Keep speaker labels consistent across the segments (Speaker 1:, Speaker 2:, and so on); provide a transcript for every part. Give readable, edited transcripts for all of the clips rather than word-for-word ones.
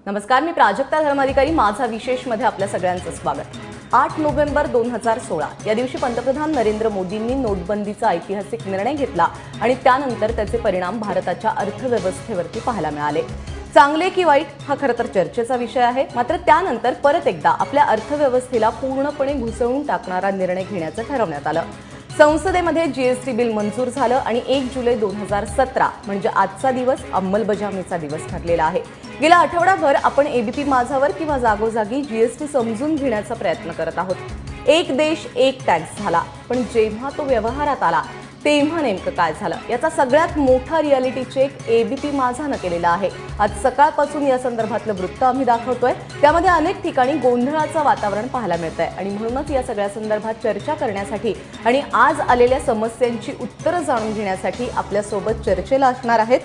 Speaker 1: नमस्कार, मी प्राजक्ता धर्माधिकारी. माझा विशेष मध्ये आपल्या सगळ्यांचं स्वागत. 8 नोव्हेंबर 2016 या दिवशी पंतप्रधान नरेंद्र मोदींनी नोटबंदीचा ऐतिहासिक निर्णय घेतला आणि त्यानंतर त्याचे परिणाम भारताच्या अर्थव्यवस्थेवरती पाहायला मिळाले. चांगले की वाईट हा खरं तर चर्चेचा विषय आहे. मात्र त्यानंतर परत एकदा आपल्या अर्थव्यवस्थेला पूर्णपणे घुसळून टाकणारा निर्णय घेण्याचं ठरवण्यात आलं. संसदेमध्ये जीएसटी बिल मंजूर झालं आणि 1 जुलै 2017 म्हणजे आजचा दिवस अंमलबजावणीचा दिवस ठरलेला आहे. गेल्या आठवडाभर आपण एबीपी माझावर किंवा जागोजागी जीएसटी समजून घेण्याचा प्रयत्न करत आहोत. एक देश एक टॅक्स झाला, पण जेव्हा तो व्यवहारात आला तेव्हा नेमकं काय झालं याचा सगळ्यात मोठा रियालिटी चेक एबीपी माझानं केलेला आहे. आज सकाळपासून या संदर्भातलं वृत्त आम्ही दाखवतोय. त्यामध्ये अनेक ठिकाणी गोंधळाचं वातावरण पाहायला मिळतंय आणि म्हणूनच या सगळ्या संदर्भात चर्चा करण्यासाठी आणि आज आलेल्या समस्यांची उत्तरं जाणून घेण्यासाठी आपल्यासोबत चर्चेला असणार आहेत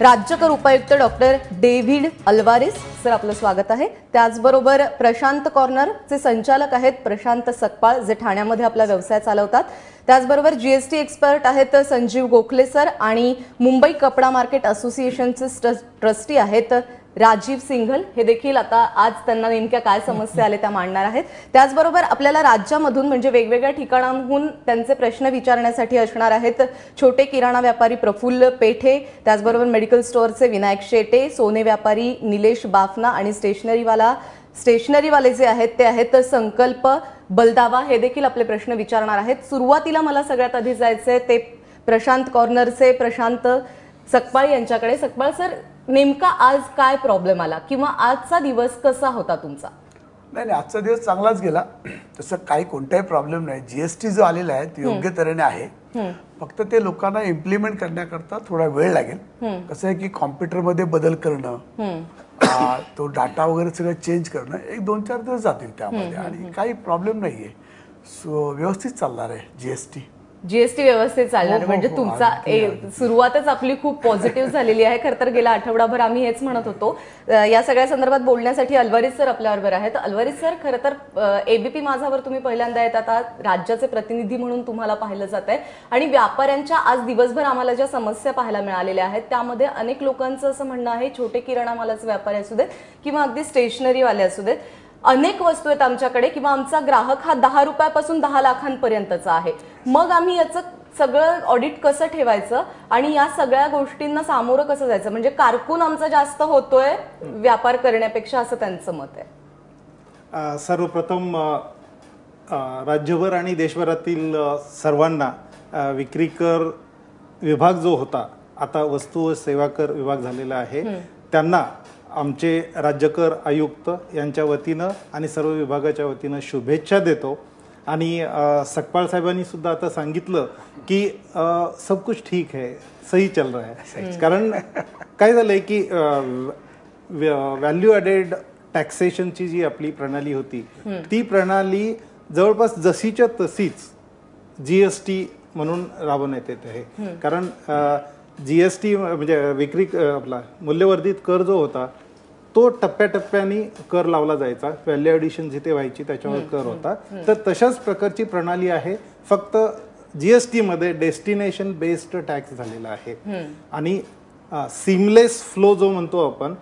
Speaker 1: राज्यकर उपायुक्त डॉक्टर डेव्हिड अल्वारेस सर, आपलं स्वागत आहे. त्याचबरोबर प्रशांत कॉर्नरचे संचालक आहेत प्रशांत सकपाळ, जे ठाण्यामध्ये आपला व्यवसाय चालवतात. त्याचबरोबर जीएसटी एक्सपर्ट आहेत संजीव गोखले सर आणि मुंबई कपडा मार्केट असोसिएशनचे ट्रस्टी आहेत राजीव सिंघल. हे देखील आता आज त्यांना नेमक्या काय समस्या आल्या त्या मांडणार आहेत. त्याचबरोबर आपल्याला राज्यामधून म्हणजे वेगवेगळ्या ठिकाणांहून त्यांचे प्रश्न विचारण्यासाठी असणार आहेत छोटे किराणा व्यापारी प्रफुल्ल पेठे, त्याचबरोबर मेडिकल स्टोअरचे विनायक शेटे, सोने व्यापारी निलेश बाफना आणि स्टेशनरीवाले जे आहेत ते आहेत संकल्प बलदावा. हे देखील आपले प्रश्न विचारणार आहेत. सुरुवातीला मला सगळ्यात आधी जायचंय ते प्रशांत कॉर्नरचे प्रशांत सकपाळ यांच्याकडे. सकपाळ सर, नेमका आज काय प्रॉब्लेम आला किंवा आजचा दिवस कसा होता तुमचा?
Speaker 2: नाही, आजचा दिवस चांगलाच गेला. तसं काही कोणताही प्रॉब्लेम नाही. जीएसटी जो आलेला आहे तो योग्य तऱ्हेने आहे. फक्त ते लोकांना इम्प्लिमेंट करण्याकरता थोडा वेळ लागेल. कसं आहे की कॉम्प्युटरमध्ये बदल करणं, तो डाटा वगैरे सगळं चेंज करणं 1-2-4 दिवस जातील त्यामध्ये आणि काही प्रॉब्लेम नाहीये. सो व्यवस्थित चालणार आहे जीएसटी
Speaker 1: व्यवस्थित चालणार. म्हणजे तुमचा सुरुवातच आपली खूप पॉझिटिव्ह झालेली आहे. खरं तर गेल्या आठवडाभर आम्ही हेच म्हणत होतो. या सगळ्या संदर्भात बोलण्यासाठी अल्वारेस सर आपल्याबरोबर आहेत. अल्वारेस सर, खरं तर एबीपी माझावर तुम्ही पहिल्यांदा येत, आता राज्याचे प्रतिनिधी म्हणून तुम्हाला पाहिलं जात आहे आणि व्यापाऱ्यांच्या आज दिवसभर आम्हाला ज्या समस्या पाहायला मिळालेल्या आहेत त्यामध्ये अनेक लोकांचं असं म्हणणं आहे, छोटे किराणा मालाचे व्यापारी असू देत किंवा अगदी स्टेशनरीवाले असू देत, अनेक वस्तू आहेत आमच्याकडे किंवा आमचा ग्राहक हा 10 रुपयापासून 10 लाखांपर्यंतचा आहे. मग आम्ही याचं सगळं ऑडिट कसं ठेवायचं आणि या सगळ्या गोष्टींना सामोरं कसं जायचं? म्हणजे कारकून आमचा जास्त होतोय व्यापार करण्यापेक्षा, असं त्यांचं मत आहे.
Speaker 3: सर्वप्रथम राज्यभर आणि देशभरातील सर्वांना विक्री कर विभाग जो होता आता वस्तू व सेवा कर विभाग झालेला आहे, त्यांना आमचे राज्यकर आयुक्त यांच्या वतीनं आणि सर्व विभागाच्या वतीनं शुभेच्छा देतो. आणि सकपाळ साहेबांनी सुद्धा आता सांगितलं की सब कुछ ठीक है, सही चल रहा है. कारण काय झालंय की व्हॅल्यू ॲडेड टॅक्सेशनची जी आपली प्रणाली होती ती प्रणाली जवळपास जशीच्या तशीच जीएसटी म्हणून राबवण्यात येत आहे. कारण जीएसटी म्हणजे विक्री आपला मूल्यवर्धित कर जो होता तो टप्प्याटप्प्याने कर लावला जायचा. व्हॅल्यू ॲडिशन जिथे व्हायची त्याच्यावर कर होता. तर तशाच प्रकारची प्रणाली आहे, फक्त जीएसटी मध्ये डेस्टिनेशन बेस्ड टॅक्स झालेला आहे. आणि सीमलेस फ्लो जो म्हणतो आपण,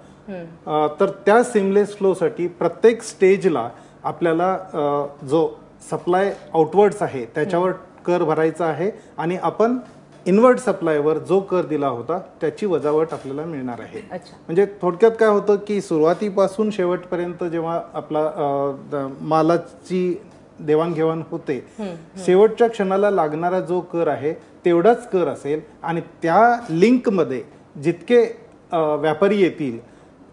Speaker 3: तर त्या सीमलेस फ्लोसाठी प्रत्येक स्टेजला आपल्याला जो सप्लाय आउटवर्ड्स आहे त्याच्यावर कर भरायचा आहे आणि आपण इनवर्ड सप्लायवर जो कर दिला होता त्याची वजावट आपल्याला मिळणार आहे. म्हणजे थोडक्यात काय होतं की सुरुवातीपासून शेवटपर्यंत जेव्हा आपला मालाची देवाणघेवाण होते, शेवटच्या क्षणाला लागणारा जो कर आहे तेवढाच कर असेल आणि त्या लिंकमध्ये जितके व्यापारी येतील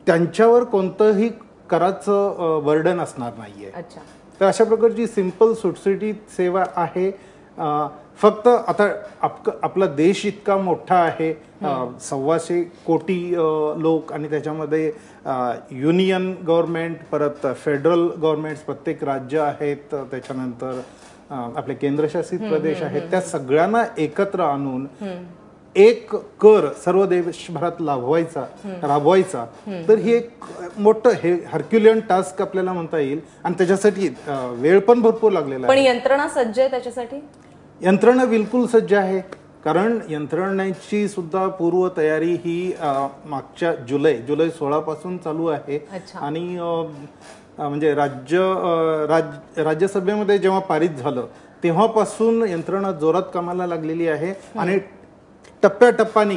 Speaker 3: त्यांच्यावर कोणतंही कराचं बर्डन असणार नाहीये. तर अशा प्रकारची सिंपल सुटसुटीत सेवा आहे. फक्त आता आपला देश इतका मोठा आहे, 125 कोटी लोक आणि त्याच्यामध्ये युनियन गव्हर्नमेंट, परत फेडरल गव्हर्नमेंट, प्रत्येक राज्य आहेत, त्याच्यानंतर आपले केंद्रशासित प्रदेश आहेत, त्या सगळ्यांना एकत्र आणून एक कर सर्व देशभरात राबवायचा. तर ही एक मोठं हे हरक्युलियन टास्क आपल्याला म्हणता येईल आणि त्याच्यासाठी वेळ पण भरपूर लागलेला आहे.
Speaker 1: पण यंत्रणा सज्ज आहे त्याच्यासाठी?
Speaker 3: यंत्रणा बिलकुल सज्ज आहे. कारण यंत्रणेची सुद्धा पूर्व तयारी ही मागच्या जुलै 16 पासून चालू आहे.
Speaker 1: अच्छा.
Speaker 3: आणि म्हणजे राज्यसभेमध्ये जेव्हा पारित झालं तेव्हापासून यंत्रणा जोरात कामाला लागलेली आहे. आणि टप्प्याटप्प्याने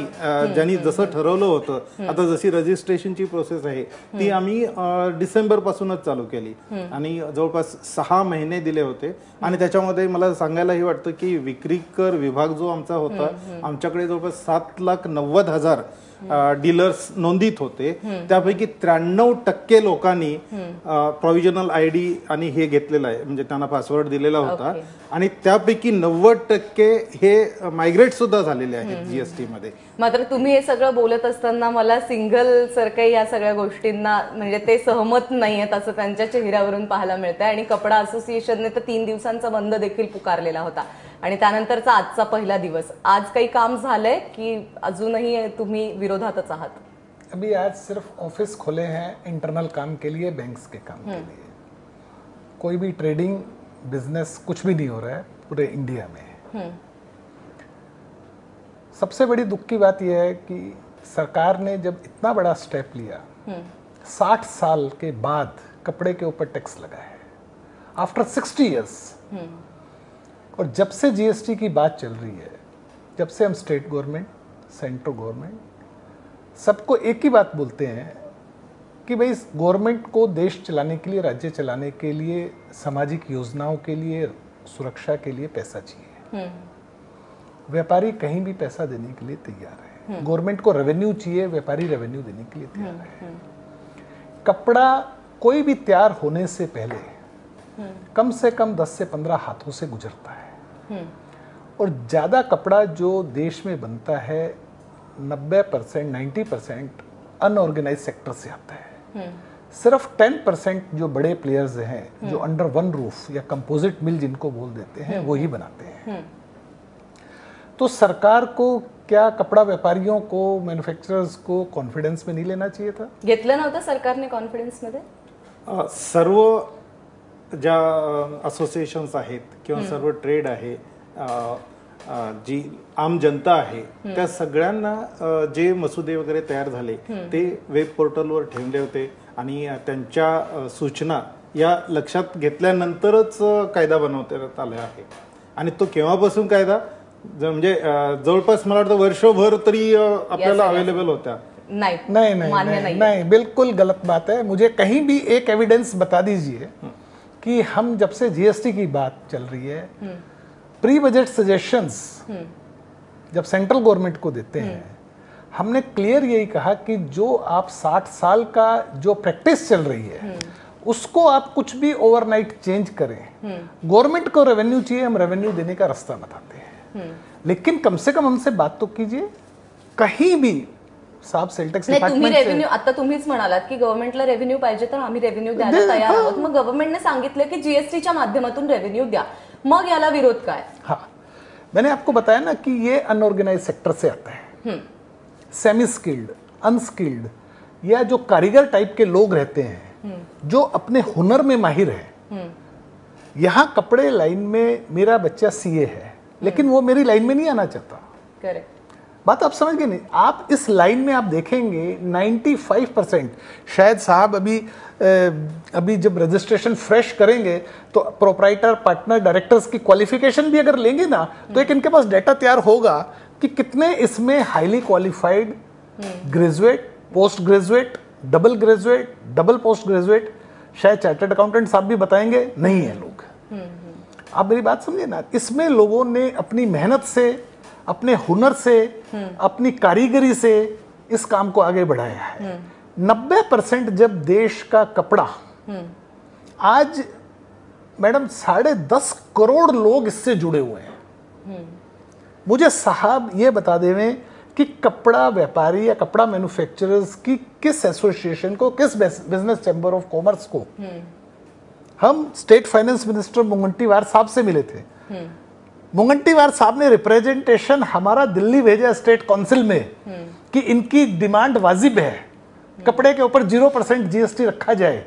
Speaker 3: ज्यांनी जसं ठरवलं होतं, आता जशी रजिस्ट्रेशनची प्रोसेस आहे ती आम्ही डिसेंबर पासूनच चालू केली आणि जवळपास 6 महिने दिले होते. आणि त्याच्यामध्ये मला सांगायलाही वाटतं की विक्री कर विभाग जो आमचा होता, आमच्याकडे जवळपास 7,90,000 डीलर्स नोंदीत होते. त्यापैकी 93% लोकांनी प्रोव्हिजनल ID आणि हे घेतलेलं आहे, म्हणजे त्यांना पासवर्ड दिलेला होता. आणि त्यापैकी 90% हे मायग्रेट सुद्धा झालेले आहेत जीएसटी मध्ये.
Speaker 1: मात्र तुम्ही हे सगळं बोलत असताना मला सिंगल सरकारी या सगळ्या गोष्टींना म्हणजे ते सहमत नाहीयेत असं त्यांच्या चेहऱ्यावरून पाहायला मिळतंय. आणि कपडा असोसिएशनने तर 3 दिवसांचा बंद देखील पुकारलेला होता आणि त्यानंतरचा आजचा पहिला दिवस. आज काही काम झालंय की अजूनही तुम्ही विरोधातच आहात?
Speaker 4: अभी आज सिर्फ ऑफिस खोले हैं इंटरनल काम के लिए, बैंक्स के काम के लिए. कोई भी ट्रेडिंग बिजनेस कुछ भी नहीं हो रहा है पूरे इंडिया में. सबसे बड़ी दुख की बात यह है कि सरकार ने जब इतना बड़ा स्टेप लिया, 60 साल के बाद कपड़े के ऊपर टैक्स लगा है आफ्टर 60 ईयर्स. और जब से जीएसटी की बात चल रही है, जब से हम स्टेट गवर्नमेंट, सेंट्रल गवर्नमेंट सबको एक ही बात बोलते हैं कि भाई गवर्नमेंट को देश चलाने के लिए, राज्य चलाने के लिए, सामाजिक योजनाओं के लिए, सुरक्षा के लिए पैसा चाहिए. व्यापारी कहीं भी पैसा देने के लिए तैयार है. गवर्नमेंट को रेवेन्यू चाहिए, व्यापारी रेवेन्यू देने के लिए तैयार है. कपड़ा कोई भी तैयार होने से पहले कम से कम 10 से 15 हाथों से गुजरता है. और ज़्यादा कपड़ा जो देश में बनता है 90%, 90% अनऑर्गेनाइज सेक्टर से आता है. सिर्फ 10% जो बड़े प्लेयर्स हैं, जो अंडर वन रूफ या कंपोजिट मिल जिनको बोल देते हैं, वही बनाते हैं. तो सरकार को क्या कपड़ा व्यापारियों को, मैन्युफैक्चरर्स को कॉन्फिडेंस में नहीं लेना चाहिए था?
Speaker 1: घेतलं नव्हतं सरकारने कॉन्फिडन्स मध्ये?
Speaker 3: सर्व ज्या असोसिएशन्स आहेत किंवा सर्व ट्रेड आहे, जी आम जनता आहे, त्या सगळ्यांना जे मसुदे वगैरे तयार झाले ते वेब पोर्टलवर ठेवले होते. आणि त्यांच्या सूचना या लक्षात घेतल्यानंतरच कायदा बनवण्यात आला आहे. आणि तो केव्हापासून कायदा, म्हणजे जवळपास मला वाटतं वर्षभर तरी आपल्याला अवेलेबल होता.
Speaker 1: नहीं
Speaker 4: नहीं नहीं नहीं, नहीं, बिल्कुल गलत बात है. मुझे कहीं भी एक एविडेंस बता दीजिए कि हम जब से जीएसटी की बात चल रही है, प्री बजट सजेशंस जब सेंट्रल गवर्नमेंट को देते हैं, हमने क्लियर यही कहा कि जो आप 60 साल का जो प्रैक्टिस चल रही है उसको आप कुछ भी ओवरनाइट चेंज करें. गवर्नमेंट को रेवेन्यू चाहिए, हम रेवेन्यू देने का रास्ता बताते हैं. लेकिन कम से कम हमसे बात तो कीजिए. कहीं भी साहब सेलटेक्स
Speaker 1: तुम्ही रेव्हेन्यू, आता तुम्हीच म्हणालात की गव्हर्नमेंटला रेव्हेन्यू पाहिजे तर आम्ही रेव्हेन्यू द्यायला तयार आहोत. मग गव्हर्नमेंटने सांगितलं की जीएसटीच्या माध्यमातून रेव्हेन्यू द्या, मग याला विरोध काय?
Speaker 4: हाँ, मैंने आपको बताया ना कि ये अनऑर्गेनाइज सेक्टर से आता है. सेमी स्किल्ड, अनस्किल्ड या जो कारीगर टाइप के लोग रहते हैं, जो अपने हुनर में माहिर है. यहाँ कपड़े लाइन में मेरा बच्चा सीए है, लेकिन वो मेरी लाइन में नहीं आना चाहता.
Speaker 1: करेक्ट.
Speaker 4: बात आप समझ गए नहीं? आप इस लाइन में आप देखेंगे 95% शायद साहब अभी जब रजिस्ट्रेशन फ्रेश करेंगे तो प्रोप्राइटर, पार्टनर, डायरेक्टर्स की क्वालिफिकेशन भी अगर लेंगे ना, तो एक इनके पास डेटा तैयार होगा कि कितने इसमें highly qualified graduate, post graduate, double graduate, double post graduate, शायद चार्टर्ड अकाउंटेंट साहब भी बताएंगे, नहीं है लोग. आप मेरी बात समझिए ना. इसमें लोगों ने अपनी मेहनत से, अपने हुनर से, अपनी कारीगरी से इस काम को आगे बढ़ाया है. 90% जब देश का कपड़ा, आज मैडम 10.5 करोड़ लोग इससे जुड़े हुए हैं. मुझे साहब ये बता देवें कि कपड़ा व्यापारी या कपड़ा मैन्युफैक्चरर्स की किस एसोसिएशन को, किस बिजनेस चैम्बर ऑफ कॉमर्स को, हम स्टेट फाइनेंस मिनिस्टर मुंगंटीवार साहब से मिले थे. मुंगंटीवार साहब ने रिप्रेजेंटेशन हमारा दिल्ली भेजा स्टेट काउंसिल में कि इनकी डिमांड वाजिब है, कपड़े के ऊपर 0% जीएसटी रखा जाए.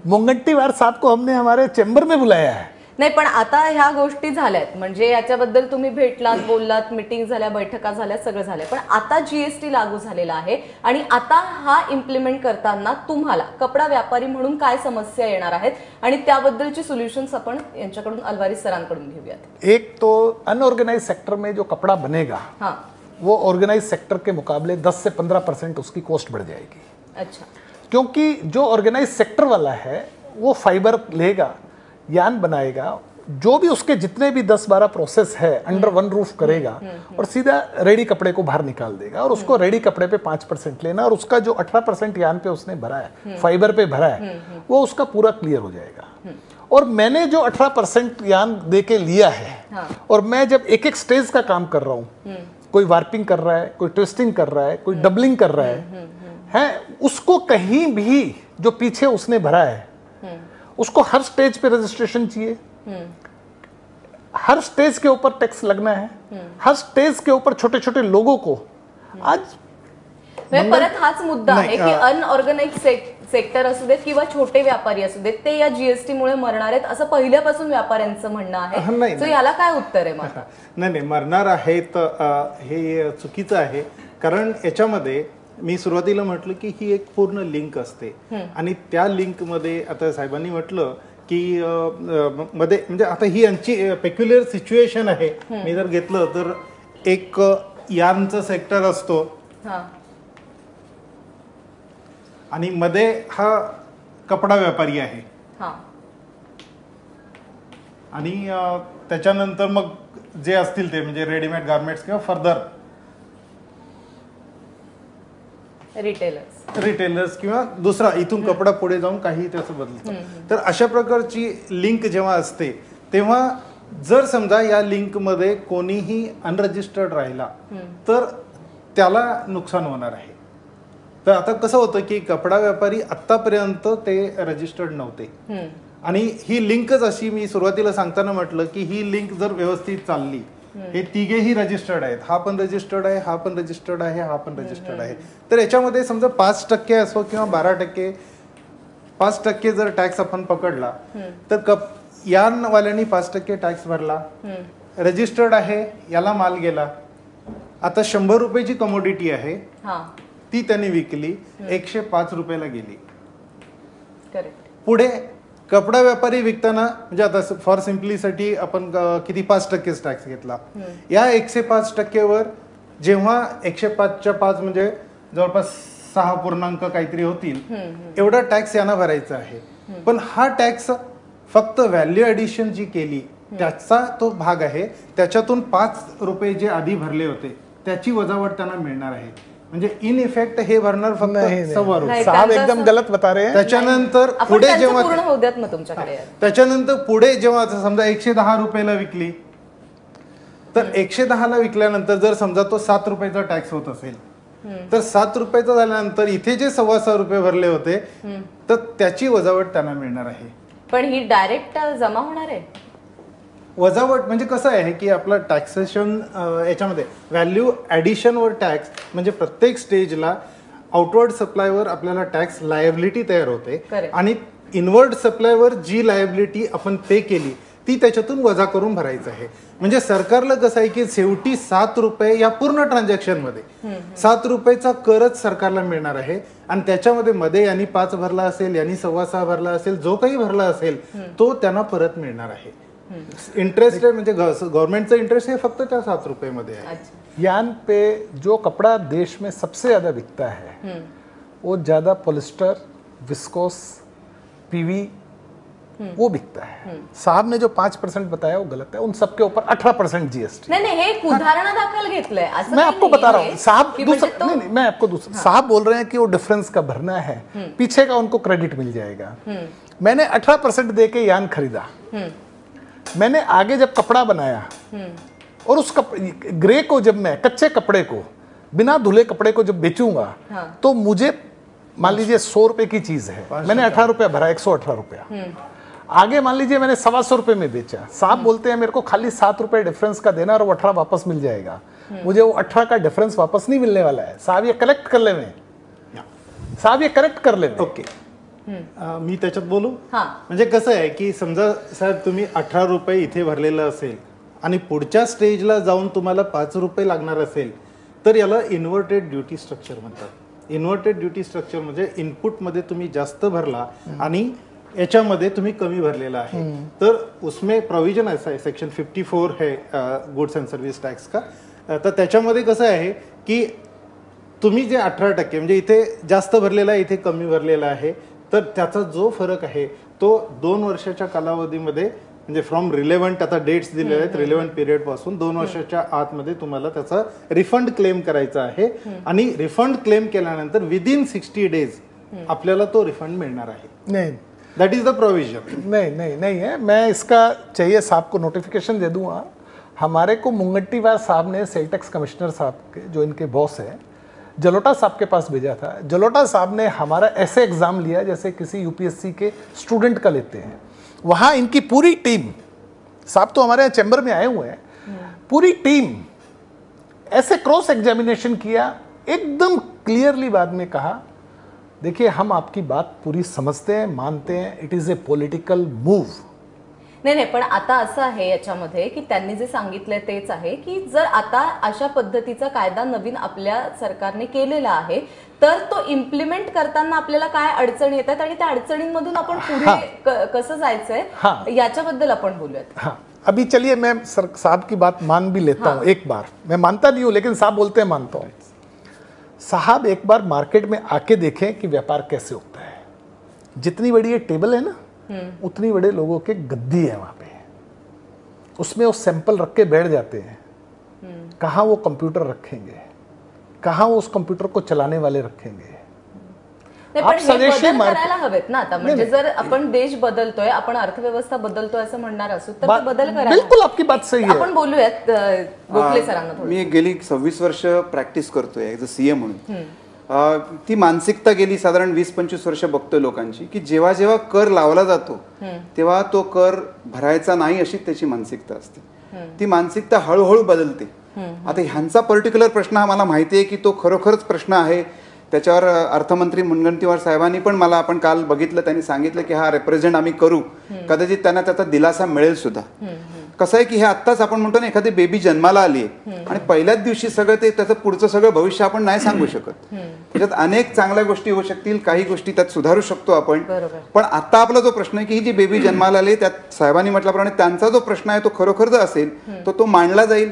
Speaker 4: मुंगंटीवार साहब को हमने हमारे चैम्बर में बुलाया है.
Speaker 1: नाही, पण आता ह्या गोष्टी झाल्यात, म्हणजे याच्याबद्दल तुम्ही भेटलात, बोललात, मीटिंग झाल्या, बैठका झाल्या, सगळं झालंय, पण आता जीएसटी लागू झालेला आहे आणि आता हा इम्प्लिमेंट करताना तुम्हाला कपडा व्यापारी म्हणून काय समस्या येणार आहेत आणि त्याबद्दलची सोल्युशन्स आपण यांच्याकडून, अलवारीस सरांकडून घेऊयात.
Speaker 4: एक तो अनऑर्गेनाइज सेक्टर में जो कपड़ा बनेगा,
Speaker 1: हाँ,
Speaker 4: वो ऑर्गेनाइज सेक्टर के मुकाबले 10 से 15% उसकी कॉस्ट बढ़ जाएगी.
Speaker 1: अच्छा.
Speaker 4: क्योंकि जो ऑर्गेनाइज सेक्टर वाला है वो फाइबर लेगा, यान बनाएगा, जो भी उसके जितने भी 10-12 प्रोसेस है अंडर वन रूफ करेगा और सीधा रेडी कपड़े को बाहर निकाल देगा और उसको रेडी कपड़े पे 5% लेना और उसका जो 18% यान पे उसने भरा है, फाइबर पे भरा है, वो उसका पूरा क्लियर हो जाएगा. और मैंने जो 18% यान दे के लिया है, और मैं जब एक एक स्टेज का काम कर रहा हूँ, कोई वार्पिंग कर रहा है, कोई ट्विस्टिंग कर रहा है, कोई डबलिंग कर रहा है, उसको कहीं भी जो पीछे उसने भरा है उसको हर स्टेज पे रजिस्ट्रेशन चाहिए, हर स्टेज के ऊपर टैक्स लगना है, हर स्टेज के ऊपर छोटे छोटे लोगों को आज
Speaker 1: परत हाच मुद्दा आहे की अनऑर्गनाइज सेक्टर असू देत किंवा छोटे व्यापारी असू देत, ते या जीएसटी मुळे मरणार आहेत असं पहिल्यापासून व्यापाऱ्यांचं म्हणणं आहे. सो याला काय उत्तर आहे मग?
Speaker 3: नाही, मरणार आहेत हे चुकीचं आहे. कारण याच्यामध्ये मी सुरुवातीला म्हटलं की ही एक पूर्ण लिंक असते आणि त्या लिंक मध्ये आता साहेबांनी म्हटलं की मध्ये म्हणजे आता ही यांची पेक्युलर सिच्युएशन आहे. मी जर घेतलं तर एक यार्नचं सेक्टर असतो आणि मध्ये हा कपडा व्यापारी आहे आणि त्याच्यानंतर मग जे असतील ते म्हणजे रेडीमेड गार्मेंट्स किंवा फर्दर रिटेलर्स किंवा दुसरा इथून कपडा पुढे जाऊन काही त्याचं बदलतं. तर अशा प्रकारची लिंक जेव्हा असते तेव्हा जर समजा या लिंक मध्ये कोणीही अनरजिस्टर्ड राहिला तर त्याला नुकसान होणार आहे. तर आता कसं होतं की कपडा व्यापारी आतापर्यंत ते रजिस्टर्ड नव्हते आणि ही लिंकच अशी, मी सुरुवातीला सांगताना म्हटलं की ही लिंक जर व्यवस्थित चालली, हे तिघेही रजिस्टर्ड आहेत, हा पण रजिस्टर्ड आहे, हा पण रजिस्टर्ड आहे, हा पण रजिस्टर्ड आहे, तर याच्यामध्ये समजा 5% असो किंवा 12%, 5% जर टॅक्स आपण पकडला तर यानवाल्यांनी 5% टॅक्स भरला, रजिस्टर्ड आहे, याला माल गेला, आता 100 रुपयाची कमोडिटी आहे ती त्यांनी विकली, 105 रुपयाला गेली. पुढे कपडा व्यापारी विकताना म्हणजे आता फॉर सिम्पलीसाठी आपण किती 5% टॅक्स घेतला, या 105% जेव्हा 105च्या 5 म्हणजे जवळपास 6 पूर्णांक काहीतरी होतील एवढा टॅक्स यांना भरायचा आहे. पण हा टॅक्स फक्त व्हॅल्यू ऍडिशन जी केली त्याचा तो भाग आहे, त्याच्यातून 5 रुपये जे आधी भरले होते त्याची वजावट त्यांना मिळणार आहे. म्हणजे इन इफेक्ट हे भरणार फक्त 1.25 रुपये.
Speaker 4: साहब एकदम गलत बता रहे हैं.
Speaker 3: त्याच्यानंतर पुढे जेव्हा
Speaker 1: त्याच्यानंतर
Speaker 3: पुढे जेव्हा समजा 110 रुपयाला विकली तर 110ला विकल्यानंतर जर समजा तो 7 रुपयाचा टॅक्स होत असेल तर 7 रुपयाचा झाल्यानंतर इथे जे 6.25 रुपये भरले होते तर त्याची वजावट त्यांना मिळणार आहे.
Speaker 1: पण ही डायरेक्ट जमा होणार आहे.
Speaker 3: वजावट म्हणजे कसं आहे की आपलं टॅक्सेशन याच्यामध्ये व्हॅल्यू ॲडिशनवर टॅक्स म्हणजे प्रत्येक स्टेजला आउटवर्ड सप्लायवर आपल्याला टॅक्स लायबिलिटी तयार होते आणि इनवर्ड सप्लायवर जी लायबिलिटी आपण पे केली ती त्याच्यातून वजा करून भरायचं आहे. म्हणजे सरकारला कसं आहे की शेवटी 7 रुपये या पूर्ण ट्रान्झॅक्शनमध्ये 7 रुपयाचा करच सरकारला मिळणार आहे आणि त्याच्यामध्ये मध्ये यांनी 5 भरला असेल, यांनी 6.25 भरला असेल, जो काही भरला असेल तो त्यांना परत मिळणार आहे. इंटरेस्ट म्हणजे गवर्नमेंटचा इंटरेस्ट हे फक्त त्या 7 रुपये मध्ये आहे.
Speaker 4: यान पे जो कपड़ा देश में सबसे ज्यादा बिकता है वो ज्यादा पॉलिस्टर, विस्कोस, पीवी वो बिकता है. साहब ने जो 5% बताया वो गलत है. उन सबके ऊपर 18% जीएसटी.
Speaker 1: नहीं हे एक उदाहरण दाखल घेतलंय.
Speaker 4: मैं आपको बता रहा हूँ साहब नहीं, मैं आपको दूसरा साहब बोल रहे हैं कि वो डिफरेंस का भरना है, पीछे का उनको क्रेडिट मिल जाएगा. मैंने 18% दे के यान खरीदा, मैंने आगे जब कपड़ा बनाया और उस ग्रे को जब मैं कच्चे कपड़े को बिना धुले कपड़े को जब बेचूंगा तो मुझे मान लीजिए 100 रुपए की चीज है, मैंने 18 रुपया भरा, 118 रुपया. आगे मान लीजिए मैंने 125 रुपए में बेचा, साहब बोलते हैं मेरे को खाली 7 रुपए डिफरेंस का देना और वो 18 वापस मिल जाएगा. मुझे वो 18 का डिफरेंस वापस नहीं मिलने वाला है. साहब ये कलेक्ट कर ले, साहब ये करेक्ट कर ले.
Speaker 3: ओके, मी त्याच्यात बोलू.
Speaker 1: हा.
Speaker 3: म्हणजे कसं आहे की समजा साहेब तुम्ही 18 रुपये इथे भरलेलं असेल आणि पुढच्या स्टेजला जाऊन तुम्हाला 5 रुपये लागणार असेल तर याला इन्व्हर्टेड ड्युटी स्ट्रक्चर म्हणतात. इन्व्हर्टेड ड्युटी स्ट्रक्चर म्हणजे इनपुटमध्ये तुम्ही जास्त भरला आणि याच्यामध्ये तुम्ही कमी भरलेला आहे. तर उसमें प्रोविजन ऐसा है सेक्शन 54 है गुड्स अँड सर्व्हिस टॅक्स का. तर त्याच्यामध्ये कसं आहे की तुम्ही जे 18% म्हणजे इथे जास्त भरलेला आहे इथे कमी भरलेला आहे तर त्याचा जो फरक आहे तो 2 वर्षाच्या कालावधीमध्ये म्हणजे फ्रॉम रिलेव्हंट आता डेट्स दिलेले आहेत रिलेव्हंट पिरियड पासून 2 वर्षाच्या आतमध्ये तुम्हाला त्याचा रिफंड क्लेम करायचा आहे आणि रिफंड क्लेम केल्यानंतर विदिन 60 डेज आपल्याला तो रिफंड मिळणार आहे.
Speaker 4: नहीं,
Speaker 3: दैट इज द प्रोविजन.
Speaker 4: नहीं है. मैं इसका चाहिए साहब को नोटिफिकेशन दे दूंगा. हमारे को मुंगट्टीवार साहब ने सेल टैक्स कमिश्नर साहब के जो इनके बॉस है जलोटा साहब के पास भेजा था. जलोटा साहब ने हमारा ऐसे एग्जाम लिया जैसे किसी यूपीएससी के स्टूडेंट का लेते हैं. वहाँ इनकी पूरी टीम, साहब तो हमारे यहाँ चैम्बर में आए हुए हैं, पूरी टीम ऐसे क्रॉस एग्जामिनेशन किया, एकदम क्लियरली बाद में कहा देखिए हम आपकी बात पूरी समझते हैं, मानते हैं, it is a political move.
Speaker 1: नाही, पण आता असं आहे याच्यामध्ये की त्यांनी जे सांगितलंय तेच आहे की जर आता अशा पद्धतीचा कायदा नवीन आपल्या सरकारने केलेला आहे तर तो इम्प्लिमेंट करताना आपल्याला काय अडचणी येतात आणि त्या अडचणींमधून आपण पुढे कसं जायचंय याच्याबद्दल आपण बोलूयात.
Speaker 4: हाँ, अभी चलिए मैं साहब की बात मान भी लेता हूँ. एक बार मैं मानता नहीं हूँ लेकिन साहब बोलते हैं मानता हूँ. साहब एक बार मार्केट में आके देखें कि व्यापार कैसे होता है. जितनी बड़ी ये टेबल है ना उतनी बड़े लोगों के गद्दी है वहां पे, उसमें वो सैंपल रख के बैठ जाते हैं. कहाँ वो कंप्यूटर रखेंगे, कहाँ वो उस कंप्यूटर को चलाने वाले रखेंगे.
Speaker 1: नाही, पण हे बदल करायला हवेत ना आता. म्हणजे जर आपण देश बदलतोय आपण अर्थव्यवस्था बदलतोय असं म्हणणार असू तर ते बदल करायला
Speaker 4: बिल्कुल आपकी बात सही है.
Speaker 1: आपण बोलूयात गोखले सरांना थोडं.
Speaker 5: मी गेली 26 वर्ष प्रॅक्टिस करतोय ॲज अ सीए म्हणून. ती मानसिकता गेली साधारण 20-25 वर्ष बघतोय लोकांची की जेव्हा जेव्हा कर लावला जातो तेव्हा तो कर भरायचा नाही अशी त्याची मानसिकता असते. ती मानसिकता हळूहळू बदलते. आता ह्यांचा पर्टिक्युलर प्रश्न हा मला माहिती आहे की तो खरोखरच प्रश्न आहे. त्याच्यावर अर्थमंत्री मुनगंटीवार साहेबांनी पण मला आपण काल बघितलं त्यांनी सांगितलं की हा रिप्रेझेंट आम्ही करू, कदाचित त्यांना त्याचा दिलासा मिळेल सुद्धा. कसं आहे की हे आत्ताच आपण म्हणतो ना एखादी बेबी जन्माला आली आणि पहिल्याच दिवशी सगळं ते त्याचं पुढचं सगळं भविष्य आपण नाही सांगू शकत. त्याच्यात अनेक चांगल्या गोष्टी होऊ शकतील, काही गोष्टी त्यात सुधारू शकतो आपण. पण आता आपला जो प्रश्न आहे की ही जी बेबी जन्माला आली त्यात साहेबांनी म्हटल्याप्रमाणे त्यांचा जो प्रश्न आहे तो खरोखर जर असेल तर तो मांडला जाईल.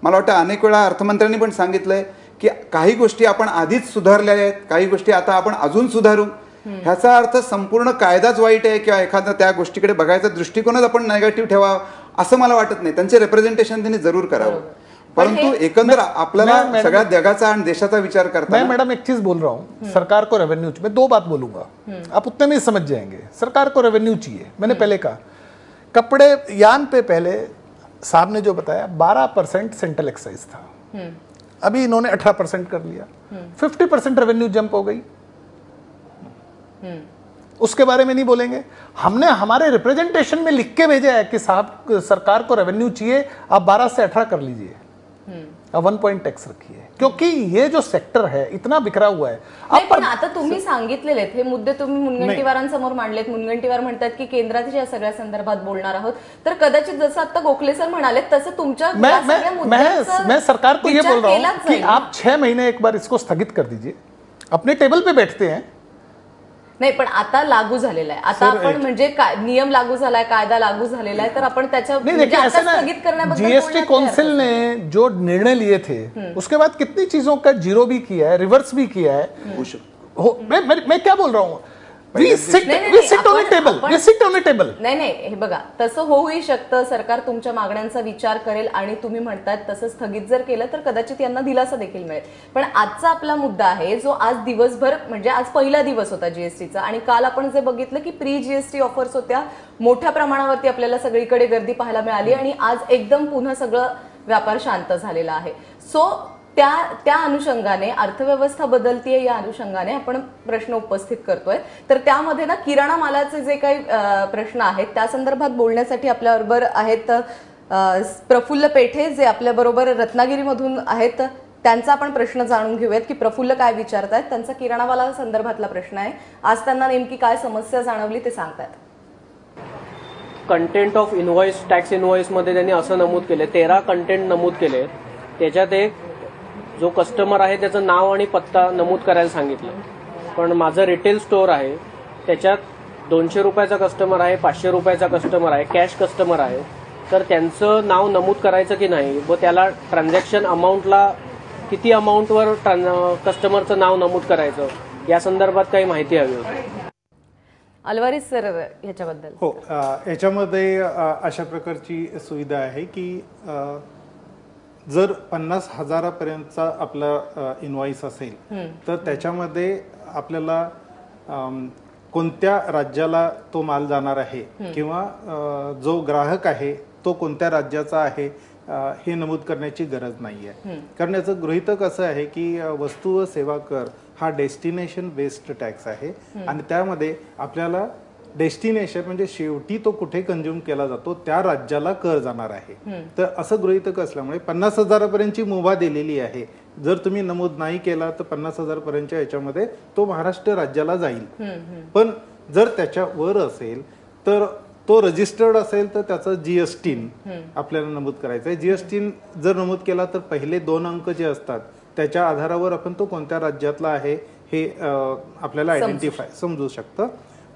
Speaker 5: मला वाटतं अनेक वेळा अर्थमंत्र्यांनी पण सांगितलंय की काही गोष्टी आपण आधीच सुधारल्या आहेत, काही गोष्टी आता आपण अजून सुधारू. ह्याचा अर्थ संपूर्ण कायदाच वाईट आहे किंवा एखादा त्या गोष्टीकडे बघायचा दृष्टिकोनच आपण नेगेटिव्ह ठेवा असं मला वाटत नाही. त्यांचे रिप्रेझेंटेशन त्यांनी जरूर करावं. परंतु एकंदर आपल्याला सगळ्या जगाचा आणि देशाचा विचार करता.
Speaker 4: मैं मैडम एक चीज बोल रहा हूँ, सरकार को रेवेन्यू, मैं 2 बात बोलूंगा आप उतने में समझ जाएंगे. सरकार को रेवेन्यू चाहिए. मैंने पहले कहा कपड़े यान पे पहले साहब ने जो बताया 12% सेंट्रल एक्साइज था, अभी इन्होंने 18% कर लिया, 50% रेवेन्यू जंप हो गई. उसके बारे में नहीं बोलेंगे. हमने हमारे रिप्रेजेंटेशन में लिख के भेजा है कि साहब सरकार को रेवेन्यू चाहिए, आप 12 से 18 कर लीजिए, अब 1 पॉइंट टैक्स रखिए, क्योंकि ये जो सेक्टर है इतना बिखरा हुआ है.
Speaker 1: नाही, पण आता तुम्ही सांगितलेले हे मुद्दे तुम्ही मुनगंटीवारांसमोर मांडलेत. मुनगंटीवार म्हणतात की केंद्राच्या या सगळ्या संदर्भात बोलणार आहोत. तर कदाचित जसं आता गोखले सर म्हणाले तसं तुमच्या
Speaker 4: मैं सरकार को ये बोल रहा हूँ कि आप 6 महीने एक बार इसको स्थगित कर दीजिए. अपने टेबल पे बैठते हैं.
Speaker 1: नाही, पण आता लागू झालेला आहे. आता आपण म्हणजे नियम लागू झालाय, कायदा लागू झालेला आहे, तर आपण त्याच्या स्थगित करण्याबद्दल
Speaker 4: जीएसटी काउंसिल ने जो निर्णय लिए थे उसके बाद कितनी चीजों का जीरो भी किया है, रिवर्स भी किया है. मैं क्या बोल रहा हूँ, we sit on a table.
Speaker 1: नाही, हे बघा तसं होऊही शकतं. सरकार तुमच्या मागण्यांचा विचार करेल आणि तुम्ही म्हणतात तसं स्थगित जर केलं तर कदाचित यांना दिलासा देखील मिळेल. पण आजचा आपला मुद्दा आहे जो आज दिवसभर म्हणजे आज पहिला दिवस होता जीएसटीचा आणि काल आपण जे बघितलं की प्री जीएसटी ऑफर्स होत्या, मोठ्या प्रमाणावरती आपल्याला सगळीकडे गर्दी पाहायला मिळाली आणि आज एकदम पुन्हा सगळं व्यापार शांत झालेला आहे. सो त्या अनुषंगाने अर्थव्यवस्था बदलतीये या अनुषंगाने आपण प्रश्न उपस्थित करतोय. तर त्यामध्ये ना किराणा मालाचे जे काही प्रश्न आहेत त्या संदर्भात बोलण्यासाठी आपल्याबरोबर आहेत प्रफुल्ल पेठे जे आपल्याबरोबर रत्नागिरीमधून आहेत. त्यांचा आपण प्रश्न जाणून घेऊयात की प्रफुल्ल काय विचारतायत. त्यांचा किराणावाला संदर्भातला प्रश्न आहे. आज त्यांना नेमकी काय समस्या जाणवली ते सांगतायत.
Speaker 6: कंटेंट ऑफ इनव्हॉइस, टॅक्स इनव्हॉइसमध्ये त्यांनी असं नमूद केले, 13 कंटेंट नमूद केले. त्याच्यात एक जो कस्टमर आहे त्याचं नाव आणि पत्ता नमूद करायला सांगितलं. पण माझं रिटेल स्टोअर आहे, त्याच्यात 200 रुपयाचा कस्टमर आहे, 500 रुपयाचा कस्टमर आहे, कॅश कस्टमर आहे. तर त्यांचं नाव नमूद करायचं की नाही व त्याला ट्रान्झॅक्शन अमाऊंटला किती अमाऊंटवर कस्टमरचं नाव नमूद करायचं या संदर्भात काही माहिती हवी होती.
Speaker 1: अलवारीस सर ह्याच्याबद्दल.
Speaker 3: हो, याच्यामध्ये अशा प्रकारची सुविधा आहे की जर 50,000पर्यंतचा आपला इनव्हॉइस असेल तर त्याच्यामध्ये आपल्याला कोणत्या राज्याला तो माल जाणार आहे किंवा जो ग्राहक आहे तो कोणत्या राज्याचा आहे हे नमूद करण्याची गरज नाही आहे. कारण याचं गृहीतक असं आहे की वस्तू व सेवा कर हा डेस्टिनेशन बेस्ड टॅक्स आहे आणि त्यामध्ये आपल्याला डेस्टिनेशन म्हणजे शेवटी तो कुठे कंझ्युम केला जातो त्या राज्याला कर जाणार आहे. तर असं गृहीतक असल्यामुळे 50,000पर्यंतची मुभा दिलेली आहे. जर तुम्ही नमूद नाही केला तर 50,000पर्यंतच्या याच्यामध्ये तो महाराष्ट्र राज्याला जाईल. पण जर त्याच्या वर असेल तर तो रजिस्टर्ड असेल तर त्याचं जीएसटी आपल्याला नमूद करायचं आहे. जीएसटी जर नमूद केला तर पहिले 2 अंक जे असतात त्याच्या आधारावर आपण तो कोणत्या राज्यातला आहे हे आपल्याला आयडेंटिफाय समजू शकतं.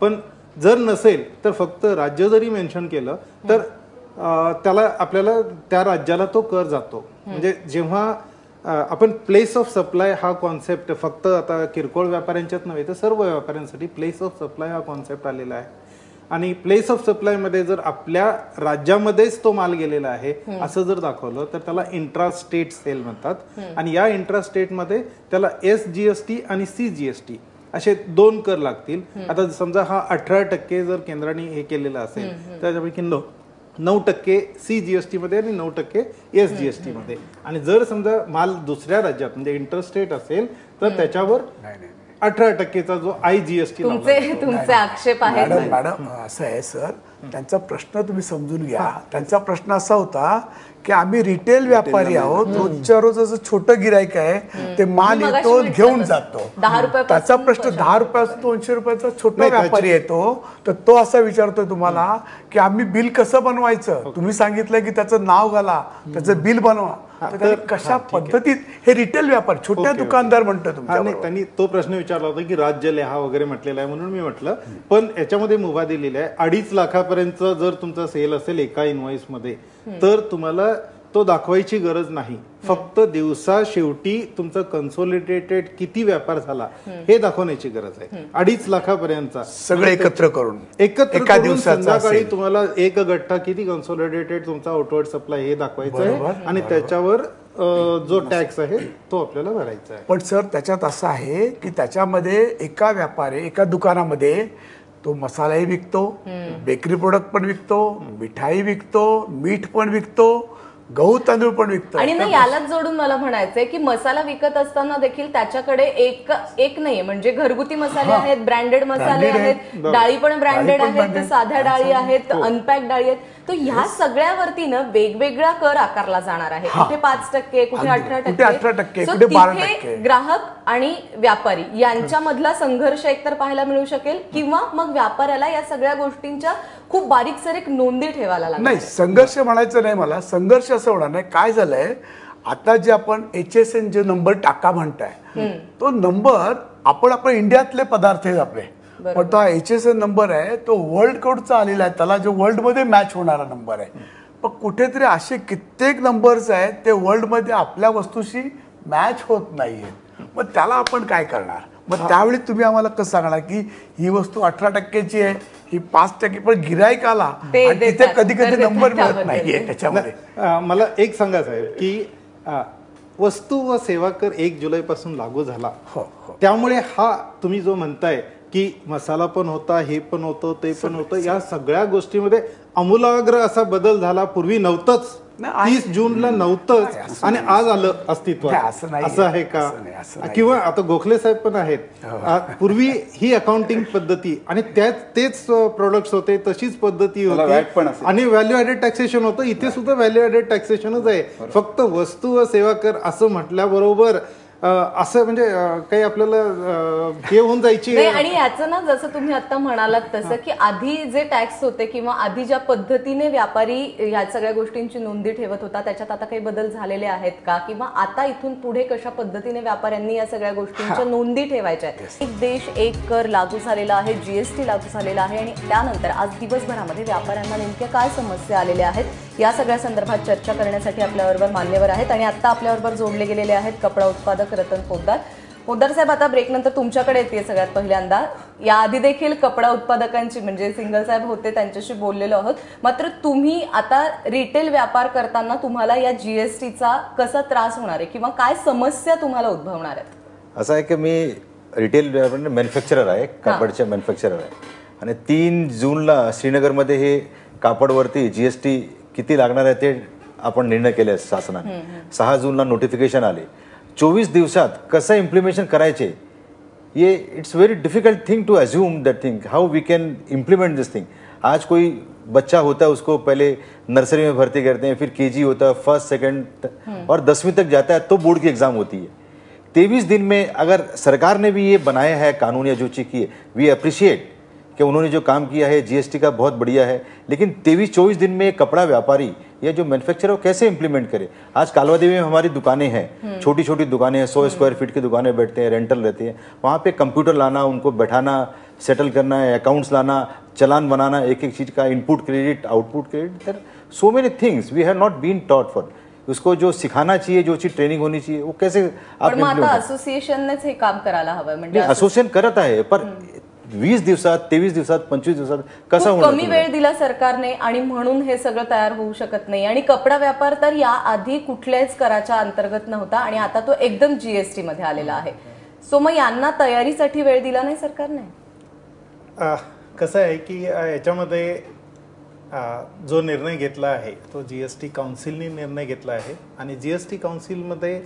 Speaker 3: पण जर नसेल तर फक्त राज्य जरी मेन्शन केलं तर त्याला आपल्याला त्या राज्याला तो कर जातो. म्हणजे जेव्हा आपण प्लेस ऑफ सप्लाय हा कॉन्सेप्ट फक्त आता किरकोळ व्यापाऱ्यांच्याच नव्हे तर सर्व व्यापाऱ्यांसाठी प्लेस ऑफ सप्लाय हा कॉन्सेप्ट आलेला आहे. आणि प्लेस ऑफ सप्लाय मध्ये जर आपल्या राज्यामध्येच तो माल गेलेला आहे असं जर दाखवलं तर त्याला इंट्रा स्टेट सेल म्हणतात. आणि या इंट्रा स्टेट मध्ये त्याला SGST आणि CGST असे 2 कर लागतील. आता समजा हा 18% जर केंद्राने हे केलेलं असेल तर त्याच्यापैकी 9% CGST मध्ये आणि 9% SGST मध्ये. आणि जर समजा माल दुसऱ्या राज्यात म्हणजे इंटरस्टेट असेल तर त्याच्यावर 18%चा जो IGST
Speaker 1: तुमचे आक्षेप आहेत.
Speaker 2: मॅडम असं आहे सर, त्यांचा प्रश्न तुम्ही समजून घ्या. त्यांचा प्रश्न असा होता की आम्ही रिटेल व्यापारी आहोत, रोजच्या रोज असं छोटं गिरायक आहे, ते माल येतो घेऊन जातो.
Speaker 1: 10 रुपये
Speaker 2: त्याचा प्रश्न 10 रुपयाचा 200 रुपयाचा छोटा व्यापारी येतो तर तो असा विचारतोय तुम्हाला की आम्ही बिल कसं बनवायचं. तुम्ही सांगितलं की त्याचं नाव घाला, त्याचं बिल बनवा. तर कशा पद्धतीत हे रिटेल व्यापार छोट्या दुकानदार म्हणतो तुमच्या.
Speaker 3: त्यांनी तो प्रश्न विचारला होता की राज्य लिहा वगैरे म्हटलेला आहे म्हणून मी म्हटलं. पण याच्यामध्ये मुभा दिलेली आहे 2.5 लाखापर्यंत जर तुमचा सेल असेल एका इनव्हॉइस मध्ये तर तुम्हाला तो दाखवायची गरज नाही. फक्त दिवसा शेवटी तुमचं कन्सोलिडेटेड किती व्यापार झाला हे दाखवण्याची गरज आहे. 2.5 लाखापर्यंतचा
Speaker 2: सगळं एकत्र करून
Speaker 3: एका दिवसात संध्याकाळी तुम्हाला एक गठ्ठा किती कन्सोलिडेटेड तुमचा आउटवर्ड सप्लाय हे दाखवायचं आहे आणि त्याच्यावर जो टॅक्स आहे तो आपल्याला भरायचा आहे.
Speaker 2: पण सर त्याच्यात असं आहे की त्याच्यामध्ये एका व्यापारी एका दुकानामध्ये तो मसालाही विकतो, बेकरी प्रोडक्ट पण विकतो, मिठाई विकतो, मीठ पण विकतो, गहू तांदूळ पण विकतो.
Speaker 1: आणि ना यालाच जोडून मला म्हणायचंय की मसाला विकत असताना देखील त्याच्याकडे एक नाही म्हणजे घरगुती मसाले आहेत, ब्रँडेड मसाले आहेत, डाळी पण ब्रँडेड आहेत, साध्या डाळी आहेत, अनपॅक डाळी आहेत. तो ह्या सगळ्यावरती ना वेगवेगळा कर आकारला जाणार आहे. कुठे 5%, कुठे 18%,
Speaker 2: कुठे 12%.
Speaker 1: ग्राहक आणि व्यापारी यांच्यामधला संघर्ष एकतर पाहायला मिळू शकेल किंवा मग व्यापाऱ्याला या सगळ्या गोष्टींच्या खूप बारीक सारीक नोंदी ठेवायला लागणार.
Speaker 2: नाही, संघर्ष म्हणायचं नाही मला. संघर्ष असं होणार नाही. काय झालंय आता जे आपण HSN जे नंबर टाका म्हणताय तो नंबर आपण इंडियातले पदार्थ आहेत आपले, पण तो HSN नंबर आहे तो वर्ल्ड कोडचा आलेला आहे. त्याला जो वर्ल्ड मध्ये मॅच होणारा नंबर आहे. पण कुठेतरी असे कित्येक नंबर्स आहेत ते वर्ल्ड मध्ये आपल्या वस्तूशी मॅच होत नाहीये. मग त्याला आपण काय करणार? मग त्यावेळी तुम्ही आम्हाला कसं सांगणार की ही वस्तू 18%ची आहे, ही 5%, पण गिरायकाला तिथे कधी कधी नंबर मिळत नाहीये त्याच्यामध्ये.
Speaker 3: मला एक सांगा साहेब की वस्तू व सेवा कर 1 जुलैपासून लागू झाला. त्यामुळे हा तुम्ही जो म्हणताय की मसाला पण होता, हे पण होतं, ते पण होतं, या सगळ्या गोष्टीमध्ये आमूलाग्र असा बदल झाला. पूर्वी नव्हतंच 30 जूनला नव्हतंच आणि आज आलं
Speaker 2: नाही,
Speaker 3: अस्तित्वात,
Speaker 2: असं नाही.
Speaker 3: असं आहे का?
Speaker 2: असं नाही, असं नाही.
Speaker 3: किंवा आता गोखले साहेब पण आहेत, पूर्वी ही अकाउंटिंग पद्धती आणि तेच प्रोडक्ट्स होते, तशीच पद्धती
Speaker 5: त्याला
Speaker 3: होती
Speaker 5: VAT पण असेल.
Speaker 3: आणि व्हॅल्यू ॲडेड टॅक्सेशन होतं. इथे सुद्धा व्हॅल्यू ॲडेड टॅक्सेशनच आहे, फक्त वस्तू व सेवा कर असं म्हटल्याबरोबर असं म्हणजे काही आपल्याला हे होऊन जायची.
Speaker 1: नाही, आणि याचं ना जसं तुम्ही आता म्हणालात तसं की आधी जे टॅक्स होते किंवा आधी ज्या पद्धतीने व्यापारी या सगळ्या गोष्टींची नोंदी ठेवत होता त्याच्यात आता काही बदल झालेले आहेत का, किंवा आता इथून पुढे कशा पद्धतीने व्यापाऱ्यांनी या सगळ्या गोष्टींच्या नोंदी ठेवायच्या आहेत? एक देश एक कर लागू झालेला आहे, जीएसटी लागू झालेला आहे, आणि त्यानंतर आज दिवसभरामध्ये व्यापाऱ्यांना नेमक्या काय समस्या आलेल्या आहेत या सगळ्या संदर्भात चर्चा करण्यासाठी आपल्याबरोबर मान्यवर आहेत. आणि आता आपल्याबरोबर जोडले गेलेले आहेत कपडा उत्पादक रतन पोद्दार साहेब. आता ब्रेक नंतर तुमच्याकडे येते सगळ्यात पहिल्यांदा. याआधी देखील कपडा उत्पादकांची म्हणजे सिंगल साहेब होते त्यांच्याशी बोललेलो आहोत, मात्र तुम्ही आता रिटेल व्यापार करताना तुम्हाला या जीएसटीचा कसा त्रास होणार आहे किंवा काय समस्या तुम्हाला उद्भवणार आहेत?
Speaker 7: असं आहे की मी रिटेल मॅन्युफॅक्चरर आहे, कापडचे मॅन्युफॅक्चरर आहे, आणि 3 जूनला श्रीनगरमध्ये हे कापडवरती जीएसटी किती लागणार आहे ते आपण निर्णय केले शासनाने. 6 जूनला नोटिफिकेशन आले. 24 दिवसात कसं इम्प्लिमेशन करायचे ये it's very difficult thing to assume that thing how we can implement this thing. आज कोई बच्चा होता है उसको पहले नर्सरी में भर्ती करते हैं, फिर केजी होता है, फर्स्ट सेकंड और 10वीं तक जाता है तो बोर्ड की एग्जाम होती है. 23 दिन में अगर सरकार ने भी ये बनाया है कानून या जो चीज़ की है, वी अप्रिशिएट कि उन्होंने जो काम किया है जीएसटी का बहुत बढ़िया है, लेकिन 23-24 दिन में कपड़ा व्यापारी या जो मैन्युफैक्चरर कैसे इंप्लीमेंट करे? आज कालवादेवी में हमारी दुकानें हैं, छोटी छोटी दुकानें हैं, 100 स्क्वायर फीट की दुकानें बैठते हैं, रेंटल रहते हैं, वहाँ पे कंप्यूटर लाना, उनको बैठाना, सेटल करना है, अकाउंट्स लाना, चलान बनाना, एक एक चीज़ का input credit output credit, there so many things we have not been taught for. उसको जो सिखाना चाहिए, जो चीज ट्रेनिंग होनी चाहिए, वो कैसे आप
Speaker 1: पण मग आता असोसिएशननेच हे काम करायला हवंय म्हणजे
Speaker 7: असोसिएशन करत आहे, पर 20 दिवसात, 23 दिवसात, 25 दिवसात कसा होणार?
Speaker 1: कमी वेळ दिला सरकारने आणि म्हणून हे सगळं तयार होऊ शकत नाही. आणि कपडा व्यापार तर या आधी कुठल्याच कराच्या अंतर्गत नव्हता आणि आता तो एकदम जीएसटी मध्ये आलेला आहे. सो मग यांना तयारीसाठी वेळ दिला नाही सरकारने?
Speaker 3: कसं आहे की याच्यामध्ये जो निर्णय घेतला आहे तो जीएसटी काउन्सिलने निर्णय घेतला आहे आणि जीएसटी काउन्सिलमध्ये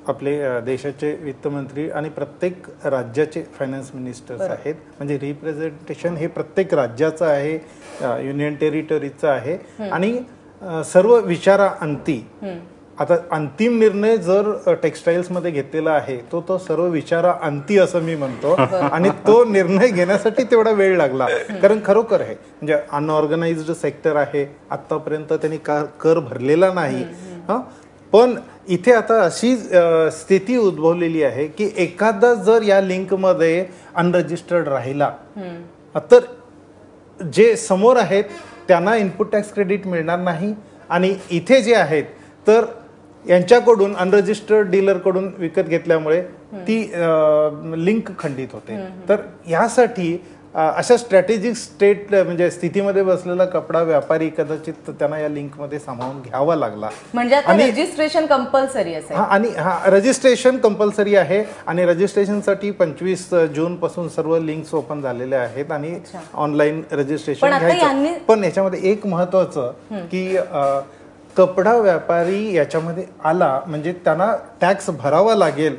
Speaker 3: आपले देशाचे वित्तमंत्री आणि प्रत्येक राज्याचे फायनान्स मिनिस्टर्स आहेत. म्हणजे रिप्रेझेंटेशन हे प्रत्येक राज्याचं आहे, युनियन टेरिटरीचं आहे आणि सर्व विचाराअंती. आता अंतिम निर्णय जर टेक्सटाईल्समध्ये घेतलेला आहे तो सर्व विचाराअंती असं मी म्हणतो आणि तो निर्णय घेण्यासाठी तेवढा वेळ लागला, कारण खरोखर आहे म्हणजे अनऑर्गनाइज्ड सेक्टर आहे, आतापर्यंत त्यांनी कर भरलेला नाही. पण इथे आता अशी स्थिती उद्भवलेली आहे की एखादा जर या लिंकमध्ये अनरजिस्टर्ड राहिला तर जे समोर आहेत त्यांना इनपुट टॅक्स क्रेडिट मिळणार नाही आणि इथे जे आहेत तर यांच्याकडून अनरजिस्टर्ड डीलरकडून विकत घेतल्यामुळे ती लिंक खंडित होते. तर यासाठी अशा स्ट्रॅटेजिक स्टेट म्हणजे स्थितीमध्ये बसलेला कपडा व्यापारी कदाचित त्यांना या लिंकमध्ये सामावून घ्यावा लागला.
Speaker 1: म्हणजे आता रजिस्ट्रेशन कंपल्सरी असेल.
Speaker 3: आणि रजिस्ट्रेशन कंपल्सरी आहे आणि रजिस्ट्रेशनसाठी 25 जून पासून सर्व लिंक्स ओपन झालेल्या आहेत आणि ऑनलाईन रजिस्ट्रेशन घ्यायचं. पण याच्यामध्ये एक महत्वाचं की कपडा व्यापारी याच्यामध्ये आला म्हणजे त्यांना टॅक्स भरावा लागेल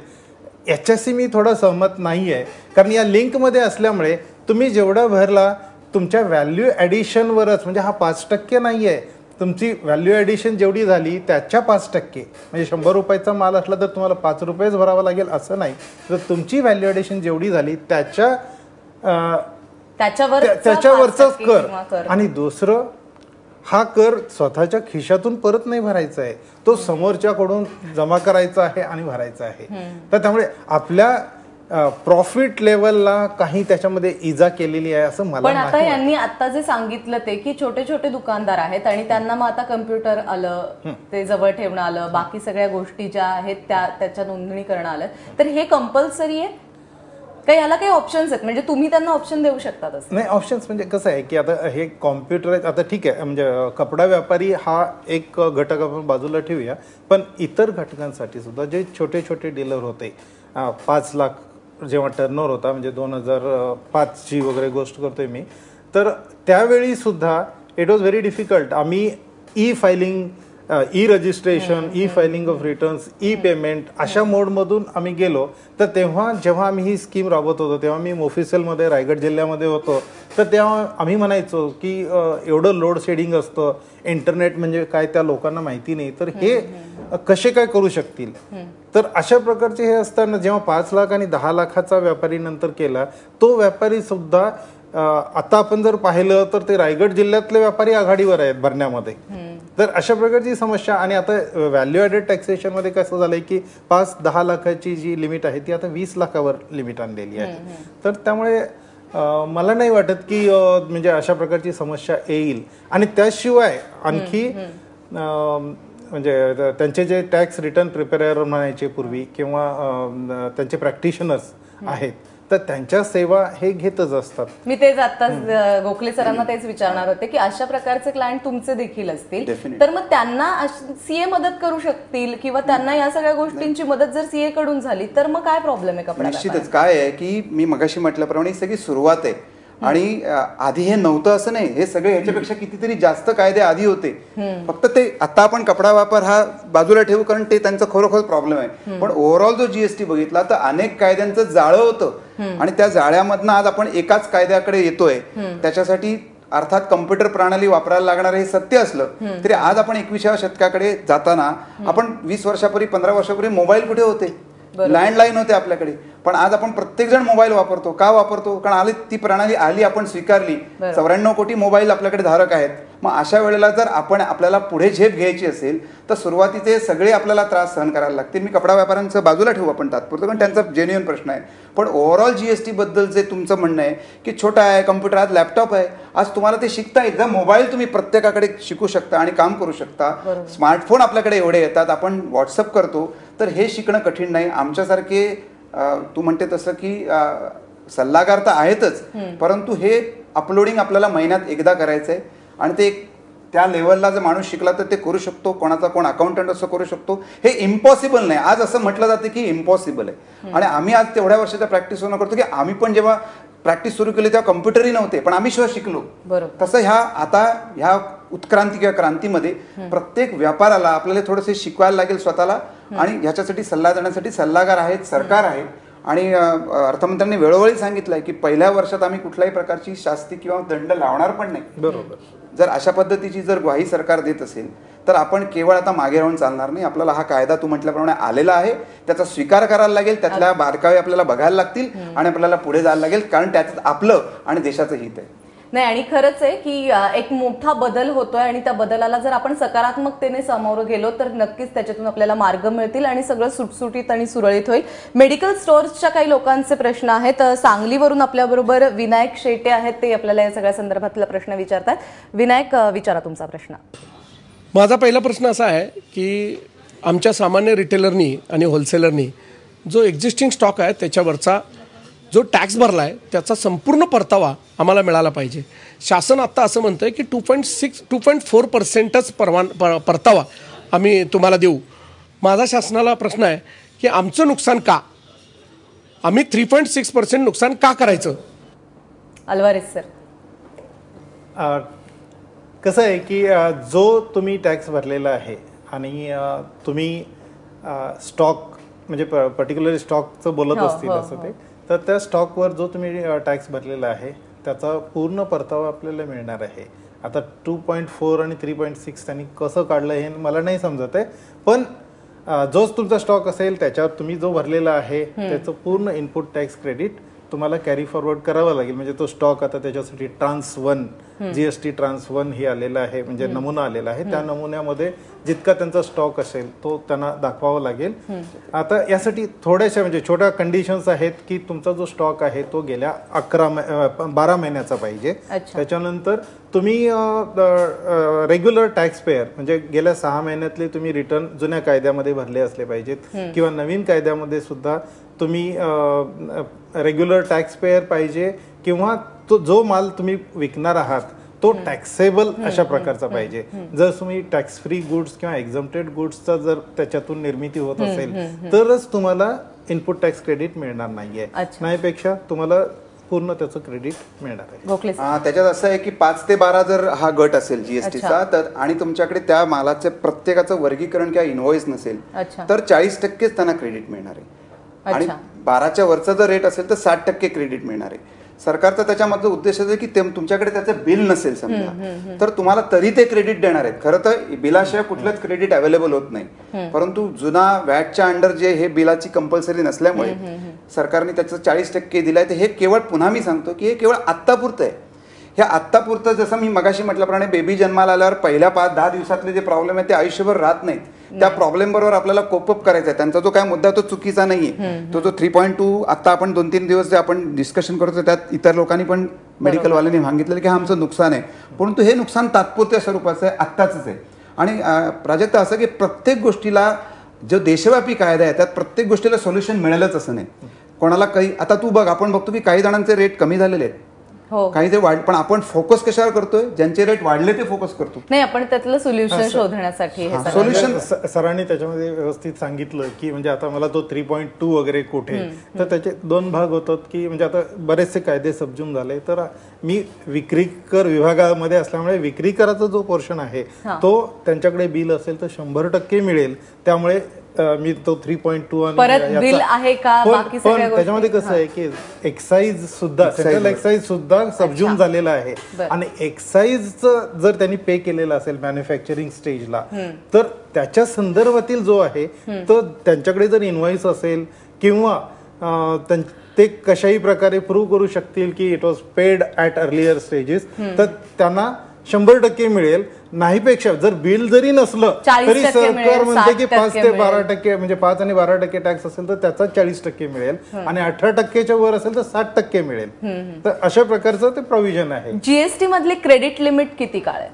Speaker 3: याच्याशी मी थोडा सहमत नाही आहे, कारण या लिंकमध्ये असल्यामुळे तुम्ही जेवढा भरला तुमच्या व्हॅल्यू ॲडिशनवरच, म्हणजे हा 5% नाही आहे, तुमची व्हॅल्यू ॲडिशन जेवढी झाली त्याच्या 5%, म्हणजे 100 रुपयाचा माल असला तर तुम्हाला 5 रुपयेच भरावा लागेल असं नाही, तर तुमची व्हॅल्यू ॲडिशन जेवढी झाली त्याच्यावरचाच कर. आणि दुसरं, हा कर स्वतःच्या खिशातून परत नाही भरायचा आहे, तो समोरच्याकडून जमा करायचा आहे आणि भरायचा आहे. तर त्यामुळे आपल्या प्रॉफिट लेवलला काही त्याच्यामध्ये इजा केलेली आहे असं मला.
Speaker 1: पण आता यांनी आता जे सांगितलं ते की छोटे छोटे दुकानदार आहेत आणि त्यांना मग आता कम्प्युटर आलं, ते जवळ ठेवणं आलं, बाकी सगळ्या गोष्टी ज्या आहेत त्याच्या नोंदणी करणं आलं, तर हे कंपल्सरी आहे का? याला काही ऑप्शन्स आहेत म्हणजे तुम्ही त्यांना ऑप्शन देऊ शकता?
Speaker 3: नाही, ऑप्शन्स म्हणजे कसं आहे की आता हे कॉम्प्युटर आता ठीक आहे, म्हणजे कपडा व्यापारी हा एक घटक आपण बाजूला ठेवूया, पण इतर घटकांसाठी सुद्धा जे छोटे छोटे डीलर होते, 5 लाख जेव्हा टर्नओव्हर होता, म्हणजे 2005ची वगैरे गोष्ट करतोय मी, तर त्यावेळी सुद्धा इट वॉज व्हेरी डिफिकल्ट. आम्ही e filing, E registration, e filing of returns, E payment अशा मोडमधून आम्ही गेलो. तर तेव्हा जेव्हा आम्ही ही स्कीम राबवत होतो तेव्हा मी मोफिसलमध्ये रायगड जिल्ह्यामध्ये होतो. तर तेव्हा आम्ही म्हणायचो की एवढं लोड शेडिंग असतं, इंटरनेट म्हणजे काय त्या लोकांना माहिती नाही, तर हे कसे काय करू शकतील. तर अशा प्रकारचे हे असताना जेव्हा 5 लाख आणि 10 लाखाचा व्यापारी नंतर केला, तो व्यापारी सुद्धा आता आपण जर पाहिलं तर ते रायगड जिल्ह्यातले व्यापारी आघाडीवर आहेत भरण्यामध्ये. तर अशा प्रकारची समस्या. आणि आता व्हॅल्यू ॲडेड टॅक्सेशन मध्ये कसं झालंय की 5-10 लाखाची जी लिमिट आहे ती आता 20 लाखावर लिमिट आणलेली आहे. तर त्यामुळे मला नाही वाटत की म्हणजे अशा प्रकारची समस्या येईल. आणि त्याशिवाय आणखी म्हणजे त्यांचे जे टॅक्स रिटर्न प्रिपेअर म्हणायचे पूर्वी किंवा त्यांचे प्रॅक्टिशनर्स आहेत तर त्यांच्या सेवा हे घेतच असतात.
Speaker 1: मी तेच आता गोखले सरांना तेच विचारणार होते की अशा प्रकारचे क्लायंट तुमचे देखील असतील तर मग त्यांना सीए मदत करू शकतील किंवा त्यांना या सगळ्या गोष्टींची मदत जर सीए कडून झाली तर मग काय प्रॉब्लेम आहे कपडा?
Speaker 5: निश्चितच काय आहे की मी मगाशी म्हटल्याप्रमाणे सगळी सुरुवात आहे. आणि आधी हे नव्हतं असं नाही, हे सगळे ह्याच्यापेक्षा कितीतरी जास्त कायदे आधी होते. फक्त ते आता आपण कपडा वापर हा बाजूला ठेवू कारण ते त्यांचा खरोखर प्रॉब्लेम आहे. पण ओव्हरऑल जो जीएसटी बघितला तर अनेक कायद्यांचं जाळं होतं आणि त्या जाळ्यामधनं आज आपण एकाच कायद्याकडे येतोय. त्याच्यासाठी अर्थात कम्प्युटर प्रणाली वापरायला लागणार हे सत्य असलं तरी आज आपण 21व्या शतकाकडे जाताना आपण 20 वर्षापूर्वी 15 वर्षापूर्वी मोबाईल कुठे होते, लँडलाईन होते आपल्याकडे. पण आज आपण प्रत्येक जण मोबाईल वापरतो. का वापरतो? कारण आली ती प्रणाली आली, आपण स्वीकारली. 94 कोटी मोबाईल आपल्याकडे धारक आहेत. मग अशा वेळेला जर आपल्याला पुढे झेप घ्यायची असेल तर सुरुवातीचे सगळे आपल्याला त्रास सहन करायला लागतील. मी कपडा व्यापाऱ्यांचं बाजूला ठेवू आपण तात्पुरतं कारण त्यांचा जेन्युइन प्रश्न आहे. पण ओव्हरऑल जीएसटी बद्दल जे तुमचं म्हणणं आहे की छोटा आहे कम्प्युटर, आज लॅपटॉप आहे, आज तुम्हाला ते शिकता एकदा मोबाईल तुम्ही प्रत्येकाकडे शिकू शकता आणि काम करू शकता. स्मार्टफोन आपल्याकडे एवढे येतात, आपण व्हॉट्सअप करतो, तर हे शिकणं कठीण नाही. आमच्यासारखे तू म्हणते तसं की सल्लागार तर आहेतच, परंतु हे अपलोडिंग आपल्याला महिन्यात एकदा करायचं आहे आणि ते त्या लेवलला जर माणूस शिकला तर ते करू शकतो. कोणाचा कोण अकाउंटंट असं करू शकतो. हे इम्पॉसिबल नाही. आज असं म्हटलं जातं की इम्पॉसिबल आहे. आणि आम्ही आज तेवढ्या वर्षाच्या प्रॅक्टिसवरून करतो की आम्ही पण जेव्हा प्रॅक्टिस सुरू केली तेव्हा कम्प्युटरही नव्हते पण आम्ही शिवाय शिकलो. तसं ह्या उत्क्रांती किंवा क्रांतीमध्ये प्रत्येक व्यापाराला आपल्याला थोडंसं शिकवायला लागेल स्वतःला. आणि ह्याच्यासाठी सल्ला देण्यासाठी सल्लागार आहेत, सरकार आहे. आणि अर्थमंत्र्यांनी वेळोवेळी सांगितलंय की पहिल्या वर्षात आम्ही कुठल्याही प्रकारची शास्ती किंवा दंड लावणार पण नाही.
Speaker 3: बरोबर.
Speaker 5: जर अशा पद्धतीची जर ग्वाही सरकार देत असेल तर आपण केवळ आता मागे राहून चालणार नाही. आपल्याला हा कायदा तू म्हटल्याप्रमाणे आलेला आहे, त्याचा स्वीकार करायला लागेल, त्यातल्या बारकावे आपल्याला बघायला लागतील आणि आपल्याला पुढे जायला लागेल कारण त्यात आपलं आणि देशाचं हित आहे.
Speaker 1: नाही आणि खरंच आहे की एक मोठा बदल होतोय आणि त्या बदलाला जर आपण सकारात्मकतेने सामोरं गेलो तर नक्कीच त्याच्यातून आपल्याला मार्ग मिळतील आणि सगळं सुटसुटीत आणि सुरळीत होईल. मेडिकल स्टोअर्सच्या काही लोकांचे प्रश्न आहेत. सांगलीवरून आपल्याबरोबर विनायक शेटे आहेत, ते आपल्याला या सगळ्या संदर्भातला प्रश्न विचारतात. विनायक, विचारा तुमचा प्रश्न.
Speaker 8: माझा पहिला प्रश्न असा आहे की आमच्या सामान्य रिटेलरनी आणि होलसेलरनी जो एक्झिस्टिंग स्टॉक आहे त्याच्यावरचा जो टॅक्स भरला आहे त्याचा संपूर्ण परतावा आम्हाला मिळाला पाहिजे. शासन आत्ता असं म्हणतं आहे की 2.4%च परतावा आम्ही तुम्हाला देऊ. माझा शासनाला प्रश्न आहे की आमचं नुकसान का, आम्ही 3.6% नुकसान का करायचं?
Speaker 1: अल्वारेस सर.
Speaker 3: कसं आहे की जो तुम्ही टॅक्स भरलेला आहे आणि तुम्ही स्टॉक म्हणजे पर्टिक्युलरली स्टॉकचं बोलत असतील असं ते, तर त्या स्टॉकवर जो तुम्ही टॅक्स भरलेला आहे त्याचा पूर्ण परतावा आपल्याला मिळणार आहे. आता 2.4 आणि 3.6 त्यांनी कसं काढलं हे मला नाही समजत आहे. पण जोच तुमचा स्टॉक असेल त्याच्यावर तुम्ही जो भरलेला आहे त्याचं पूर्ण इनपुट टॅक्स क्रेडिट तुम्हाला कॅरी फॉरवर्ड करावा लागेल. म्हणजे तो स्टॉक आता त्याच्यासाठी ट्रान्स 1 जीएसटी ट्रान्स 1 हे आलेलं आहे, म्हणजे नमुना आलेला आहे. त्या नमुन्यामध्ये जितका त्यांचा स्टॉक असेल तो त्यांना दाखवावा लागेल. आता यासाठी थोड्याशा म्हणजे छोट्या कंडिशन्स आहेत की तुमचा जो स्टॉक आहे तो गेल्या 12 महिन्याचा पाहिजे. त्याच्यानंतर तुम्ही रेग्युलर टॅक्स पेयर म्हणजे गेल्या 6 महिन्यातले तुम्ही रिटर्न जुन्या कायद्यामध्ये भरले असले पाहिजेत किंवा नवीन कायद्यामध्ये सुद्धा तुम्ही रेग्युलर टॅक्स पेयर पाहिजे किंवा तो जो माल तुम्ही विकणार आहात तो टॅक्सेबल अशा प्रकारचा पाहिजे. जर तुम्ही टॅक्स फ्री गुड्स किंवा एक्झम्प्टेड गुड्सचा जर त्याच्यातून निर्मिती होत असेल तरच तुम्हाला इनपुट टॅक्स क्रेडिट मिळणार नाहीये. नाहीपेक्षा तुम्हाला पूर्ण त्याचं क्रेडिट मिळणार आहे.
Speaker 1: गोखले सर.
Speaker 5: त्याच्यात असं आहे की 5 ते 12 जर हा गट असेल जीएसटीचा तर आणि तुमच्याकडे त्या मालाचे प्रत्येकाचं वर्गीकरण किंवा इनव्हॉइस नसेल
Speaker 1: अच्छा.
Speaker 5: तर 40%च त्यांना क्रेडिट मिळणार आहे. आणि 12च्या वरचा जर रेट असेल तर 60% क्रेडिट मिळणार आहे. सरकारचा त्याच्यामधला उद्देश आहे की तुमच्याकडे त्याचं बिल नसेल समजा तर तुम्हाला तरी ते क्रेडिट देणार आहेत. खरं तर बिलाशिवाय कुठलंच क्रेडिट अवेलेबल होत नाही, परंतु जुना वॅटच्या अंडर जे हे बिलाची कंपल्सरी नसल्यामुळे सरकारने त्याचं 40% दिलंय. तर हे केवळ पुन्हा मी सांगतो की हे केवळ आत्तापुरतं आहे. ह्या आत्तापुरतं जसं मी मगाशी म्हटल्याप्रमाणे बेबी जन्माला आल्यावर पहिल्या 5-10 दिवसातले जे प्रॉब्लेम आहे ते आयुष्यभर राहत नाहीत. त्या प्रॉब्लेम बरोबर आपल्याला कोपअप करायचा आहे. त्यांचा जो काय मुद्दा तो चुकीचा नाहीये. तो जो 3.2 आता आपण 2-3 दिवस जे आपण डिस्कशन करतो त्यात इतर लोकांनी पण मेडिकलवाल्यांनी सांगितलेलं की हा आमचं नुकसान आहे, परंतु हे नुकसान तात्पुरत्या स्वरूपाचं आहे, आत्ताच आहे. आणि प्राजक्ता असं की प्रत्येक गोष्टीला जो देशव्यापी कायदा आहे त्यात प्रत्येक गोष्टीला सोल्युशन मिळेलच असं नाही. कोणाला काही आता तू बघ आपण बघतो की काही जणांचे रेट कमी झालेले आहेत, काही ते पण आपण फोकस कशावर करतोय, ज्यांचे रेट वाढले ते फोकस करतो.
Speaker 1: नाही आपण त्यातलं सोल्युशन शोधण्यासाठी
Speaker 3: सोल्युशन सरांनी त्याच्यामध्ये व्यवस्थित सांगितलं की म्हणजे आता मला तो 3.2 वगैरे कुठे, तर त्याचे 2 भाग होतात की म्हणजे आता बरेचसे कायदे सबजून झाले. तर मी विक्री कर विभागामध्ये असल्यामुळे विक्री कराचा जो पोर्शन आहे तो त्यांच्याकडे बिल असेल तर 100% मिळेल. त्यामुळे मी तो 3.2
Speaker 1: परत बिल आहे का बाकी सगळ्या गोष्टी.
Speaker 3: त्याच्यामध्ये कसं आहे की एक्साईज सुद्धा सेंट्रल एक्साईज सुद्धा सबज्यूम झालेला आहे. आणि एक्साईजचं जर त्यांनी पे केलेलं असेल मॅन्युफॅक्चरिंग स्टेजला तर त्याच्या संदर्भातील जो आहे तर त्यांच्याकडे जर इनव्हॉइस असेल किंवा ते कशाही प्रकारे प्रूव्ह करू शकतील की it was paid at earlier stages तर त्यांना 100% मिळेल. नाहीपेक्षा जर बिल जरी नसलं तरी सरकार म्हणते की 5 ते 12% म्हणजे 5 आणि 12% टॅक्स असेल तर त्याचा 40% मिळेल आणि 18%च्या वर असेल तर 60% मिळेल. तर अशा प्रकारचं ते प्रोव्हिजन आहे.
Speaker 1: जीएसटी मधली क्रेडिट लिमिट किती काळ आहे?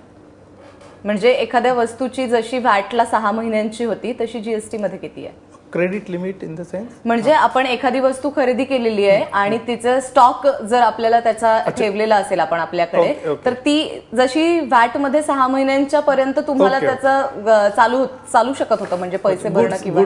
Speaker 1: म्हणजे एखाद्या वस्तूची जशी व्हॅटला 6 महिन्यांची होती तशी जीएसटी मध्ये किती आहे
Speaker 3: credit limit in the sense?
Speaker 1: म्हणजे आपण एखादी वस्तू खरेदी केलेली आहे आणि तिचं स्टॉक जर आपल्याला त्याचा ठेवलेला असेल आपण आपल्याकडे तर ती जशी व्हॅट मध्ये 6 महिन्यांच्या पर्यंत तुम्हाला त्याचं चालू शकत होतं म्हणजे पैसे भरणं किंवा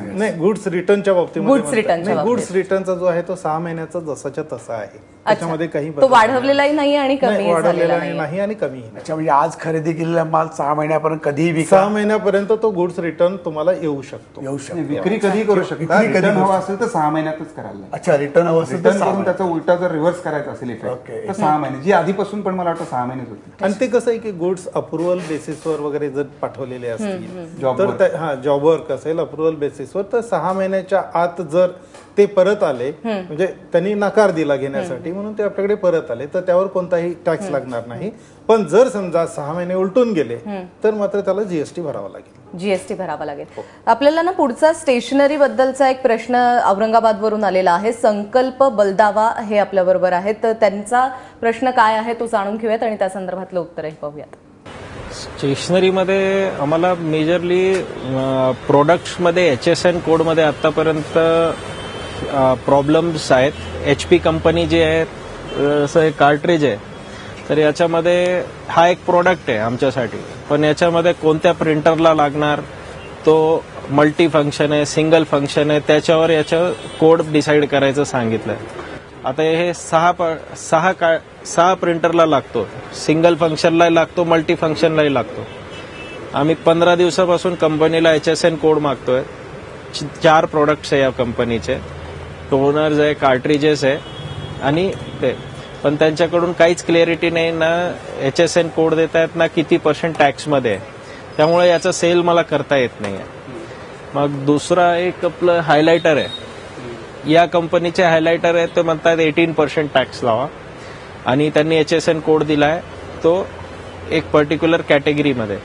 Speaker 3: नाही गुड्स रिटर्नच्या बाबतीमध्ये गुड्स रिटर्नचा जो आहे तो 6 महिन्याचा जसाच्या तसा आहे. त्याच्यामध्ये काही
Speaker 1: तो वाढवलेलाही नाही आणि कमी
Speaker 3: वाढवलेला नाही आणि कमी नाही.
Speaker 2: अच्छा म्हणजे आज खरेदी केलेला माल 6 महिन्यापर्यंत कधीही
Speaker 3: 6 महिन्यापर्यंत तो गुड्स रिटर्न तुम्हाला येऊ शकतो.
Speaker 5: विक्री कधी करू शकता. रिटर्न हवा असेल तर 6 महिन्यातच करायला.
Speaker 2: अच्छा रिटर्न हवा असेल तर
Speaker 5: त्याचा उलटा जर रिव्हर्स करायचा असेल इफेक्ट तर 6 महिने, जी आधीपासून पण मला वाटतं 6 महिनेच होती.
Speaker 3: आणि ते कसं आहे की गुड्स अप्रुव्हल बेसिसवर वगैरे जर पाठवलेले असतील तर जॉब वर्क असेल अप्रुव्हल बेसिसवर तर 6 महिन्याच्या आत जर ते परत आले म्हणजे त्यांनी नकार दिला घेण्यासाठी म्हणून ते आपल्याकडे परत आले तर त्यावर कोणताही टॅक्स लागणार नाही. पण जर समजा 6 महिने उलटून गेले तर मात्र त्याला जीएसटी भरावा लागेल.
Speaker 1: जीएसटी भरावा लागेल. आपल्याला ना पुढचा स्टेशनरी बद्दलचा एक प्रश्न औरंगाबाद वरून आलेला आहे. संकल्प बलदावा हे आपल्या बरोबर आहेत तर त्यांचा प्रश्न काय आहे तो जाणून घेऊयात आणि त्या संदर्भातलं उत्तरही पाहूयात.
Speaker 6: स्टेशनरीमध्ये आम्हाला मेजरली प्रोडक्ट्समध्ये HSN कोडमध्ये आतापर्यंत प्रॉब्लेम्स आहेत. HP कंपनी जी आहे असं एक कार्ट्रिज आहे तर याच्यामध्ये हा एक प्रोडक्ट आहे आमच्यासाठी पण याच्यामध्ये कोणत्या प्रिंटरला लागणार तो मल्टी फंक्शन आहे सिंगल फंक्शन आहे त्याच्यावर याचं कोड डिसाईड करायचं सांगितलंय. आता हे 6 प्रिंटरला लागतो, सिंगल फंक्शनलाही लागतो मल्टी फंक्शनलाही लागतो. आम्ही 15 दिवसापासून कंपनीला HSN कोड मागतोय. 4 प्रोडक्ट्स आहे या कंपनीचे, टोनर्स आहे कार्ट्रिजेस आहे आणि ते पण त्यांच्याकडून काहीच क्लिअरिटी नाही ना HSN कोड देत आहेत ना किती % टॅक्समध्ये आहे त्यामुळे याचा सेल मला करता येत नाही आहे. मग दुसरा एक आपलं हायलायटर आहे. या कंपनीचे हायलायटर आहे ते म्हणतात 18% टॅक्स लावा आणि त्यांनी HSN कोड दिलाय तो एक पर्टिक्युलर कॅटेगरीमध्ये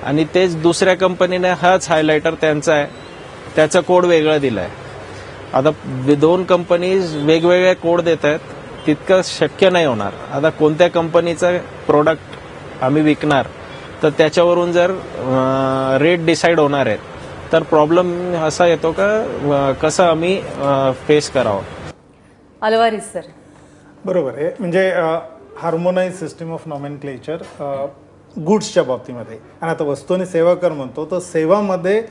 Speaker 6: आणि तेच दुसऱ्या कंपनीने हाच हायलायटर त्यांचा आहे त्याचा कोड वेगळा दिलाय. आता 2 कंपनीज वेगवेगळे कोड देत आहेत तितकं शक्य नाही होणार. आता कोणत्या कंपनीचा प्रोडक्ट आम्ही विकणार तर त्याच्यावरून जर रेट डिसाईड होणार आहेत तर प्रॉब्लेम असा येतो का कसं आम्ही फेस करावं.
Speaker 1: अलवारीस सर
Speaker 3: बरोबर आहे. म्हणजे हार्मोनाइज सिस्टीम ऑफ नॉमेनक्लेचर गुड्सच्या बाबतीमध्ये आणि आता वस्तू आणि सेवा कर म्हणतो तर सेवामध्ये